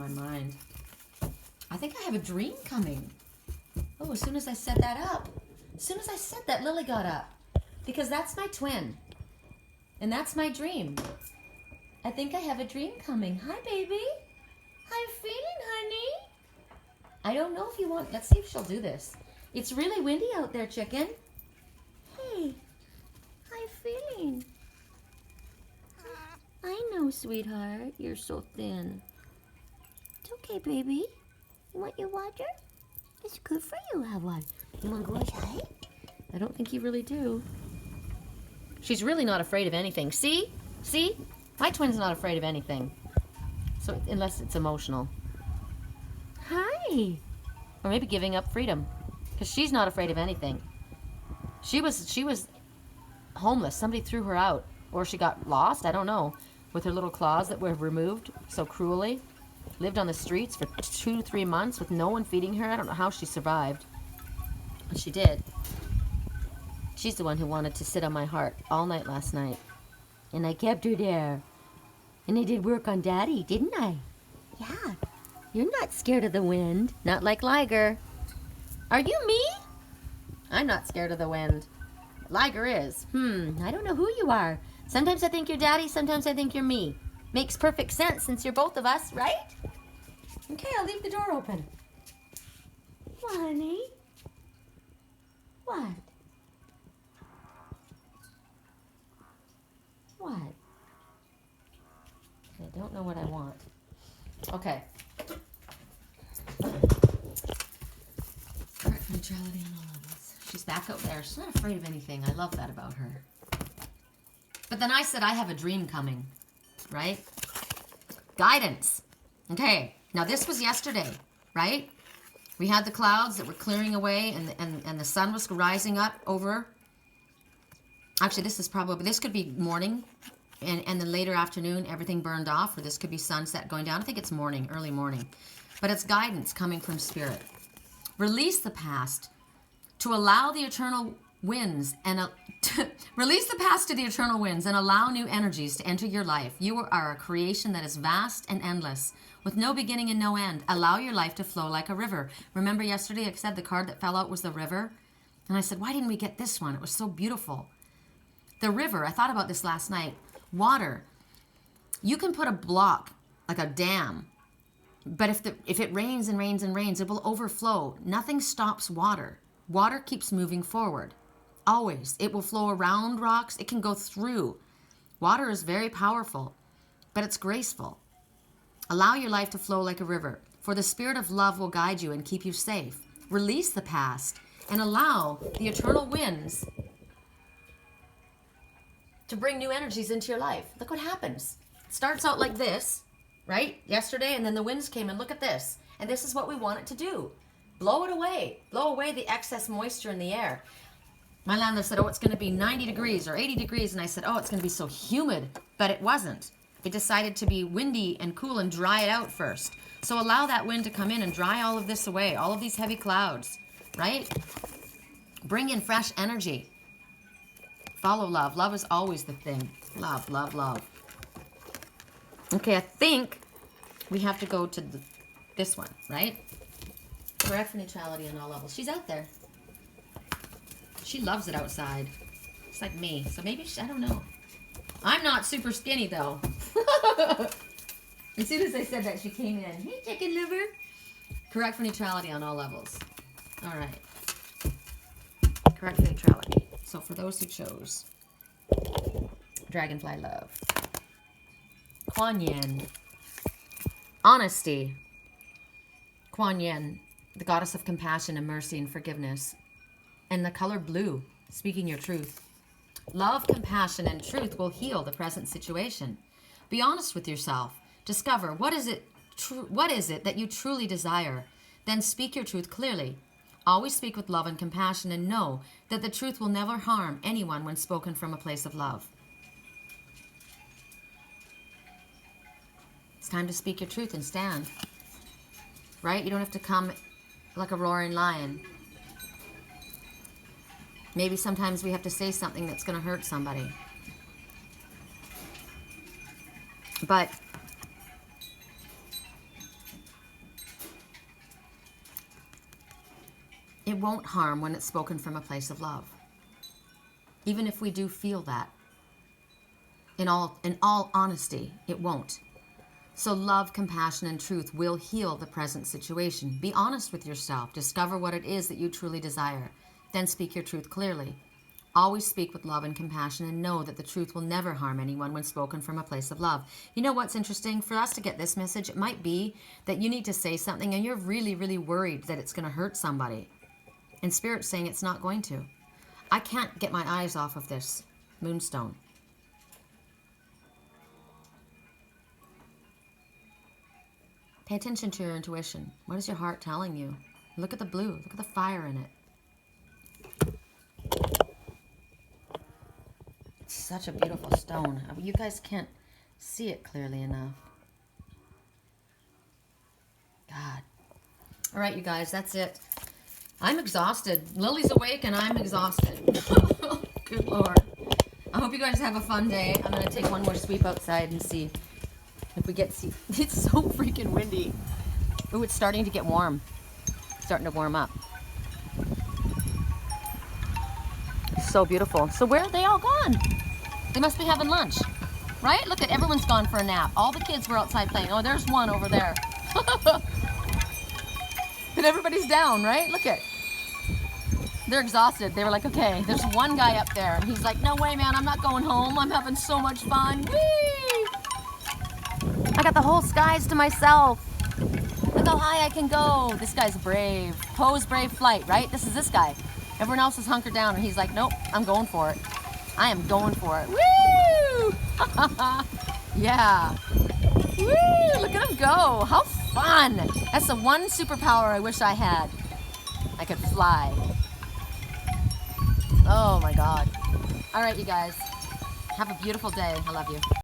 mind. I think I have a dream coming. Oh, as soon as I set that up. As soon as I said that, Lily got up. Because that's my twin. And that's my dream. I think I have a dream coming. Hi, baby. How you feeling, honey? I don't know if you want... Let's see if she'll do this. It's really windy out there, chicken. Hey. How you feeling? I know, sweetheart. You're so thin. It's okay, baby. You want your water? It's good for you to have water. You want to go outside? I don't think you really do. She's really not afraid of anything. See? See? My twin's not afraid of anything. So, unless it's emotional. Hi. Or maybe giving up freedom. Because she's not afraid of anything. She was homeless. Somebody threw her out. Or she got lost. I don't know. With her little claws that were removed so cruelly. Lived on the streets for 2-3 months with no one feeding her. I don't know how she survived. But she did. She's the one who wanted to sit on my heart all night last night. And I kept her there. And I did work on Daddy, didn't I? Yeah. You're not scared of the wind. Not like Liger. Are you me? I'm not scared of the wind. Liger is. I don't know who you are. Sometimes I think you're Daddy, sometimes I think you're me. Makes perfect sense since you're both of us, right? Okay, I'll leave the door open. What, honey? What? What? I don't know what I want. Okay. Alright, neutrality on all levels. She's back out there. She's not afraid of anything. I love that about her. But then I said, I have a dream coming, right? Guidance. Okay, now this was yesterday, right? We had the clouds that were clearing away and the sun was rising up over. Actually, this could be morning and then later afternoon, everything burned off, or this could be sunset going down. I think it's morning, early morning. But it's guidance coming from Spirit. Release the past to allow the eternal winds and release the past to the eternal winds and allow new energies to enter your life. You are a creation that is vast and endless, with no beginning and no end. Allow your life to flow like a river. Remember yesterday I said the card that fell out was the river? And I said, why didn't we get this one? It was so beautiful. The river, I thought about this last night. Water. You can put a block, like a dam, but if it rains and rains and rains, it will overflow. Nothing stops water. Water keeps moving forward. Always. It will flow around rocks. It can go through. Water is very powerful, but it's graceful. Allow your life to flow like a river, for the Spirit of love will guide you and keep you safe. Release the past and allow the eternal winds to bring new energies into your life. Look what happens. It starts out like this, right? Yesterday, and then the winds came, and look at this. And this is what we want it to do. Blow it away. Blow away the excess moisture in the air. My landlord said, oh, it's going to be 90 degrees or 80 degrees. And I said, oh, it's going to be so humid. But it wasn't. It decided to be windy and cool and dry it out first. So allow that wind to come in and dry all of this away, all of these heavy clouds, right? Bring in fresh energy. Follow love. Love is always the thing. Love, love, love. Okay, I think we have to go to this one, right? Correct for neutrality on all levels. She's out there. She loves it outside. It's like me. So maybe, I don't know. I'm not super skinny, though. As soon as I said that, she came in. Hey, chicken liver. Correct for neutrality on all levels. All right. Correct for neutrality. So for those who chose Dragonfly Love. Kuan Yin. Honesty. Kuan Yin, the goddess of compassion and mercy and forgiveness. And the color blue, speaking your truth. Love, compassion, and truth will heal the present situation. Be honest with yourself. Discover what is it that you truly desire. Then speak your truth clearly. Always speak with love and compassion, and know that the truth will never harm anyone when spoken from a place of love. It's time to speak your truth and stand. Right? You don't have to come like a roaring lion. Maybe sometimes we have to say something that's going to hurt somebody. But it won't harm when it's spoken from a place of love. Even if we do feel that. In all honesty, it won't. So love, compassion, and truth will heal the present situation. Be honest with yourself. Discover what it is that you truly desire. Then speak your truth clearly. Always speak with love and compassion, and know that the truth will never harm anyone when spoken from a place of love. You know what's interesting? For us to get this message, it might be that you need to say something and you're really, really worried that it's going to hurt somebody. And Spirit's saying it's not going to. I can't get my eyes off of this moonstone. Pay attention to your intuition. What is your heart telling you? Look at the blue. Look at the fire in it. It's such a beautiful stone. You guys can't see it clearly enough. God. All right, you guys, that's it. I'm exhausted. Lily's awake and I'm exhausted. Good Lord. I hope you guys have a fun day. I'm going to take one more sweep outside and see if we get to see. It's so freaking windy. Ooh, it's starting to get warm. It's starting to warm up. It's so beautiful. So where are they all gone? They must be having lunch. Right? Look at everyone's gone for a nap. All the kids were outside playing. Oh, there's one over there. And everybody's down, right? Look at. They're exhausted. They were like, okay, there's one guy up there. And he's like, no way, man, I'm not going home. I'm having so much fun. Whee! I got the whole skies to myself. Look how high I can go. This guy's brave. Poes brave flight, right? This is this guy. Everyone else is hunkered down. And he's like, nope, I'm going for it. I am going for it. Woo! Yeah. Woo, look at him go. How fun. That's the one superpower I wish I had. I could fly. Oh my God. All right, you guys. Have a beautiful day. I love you.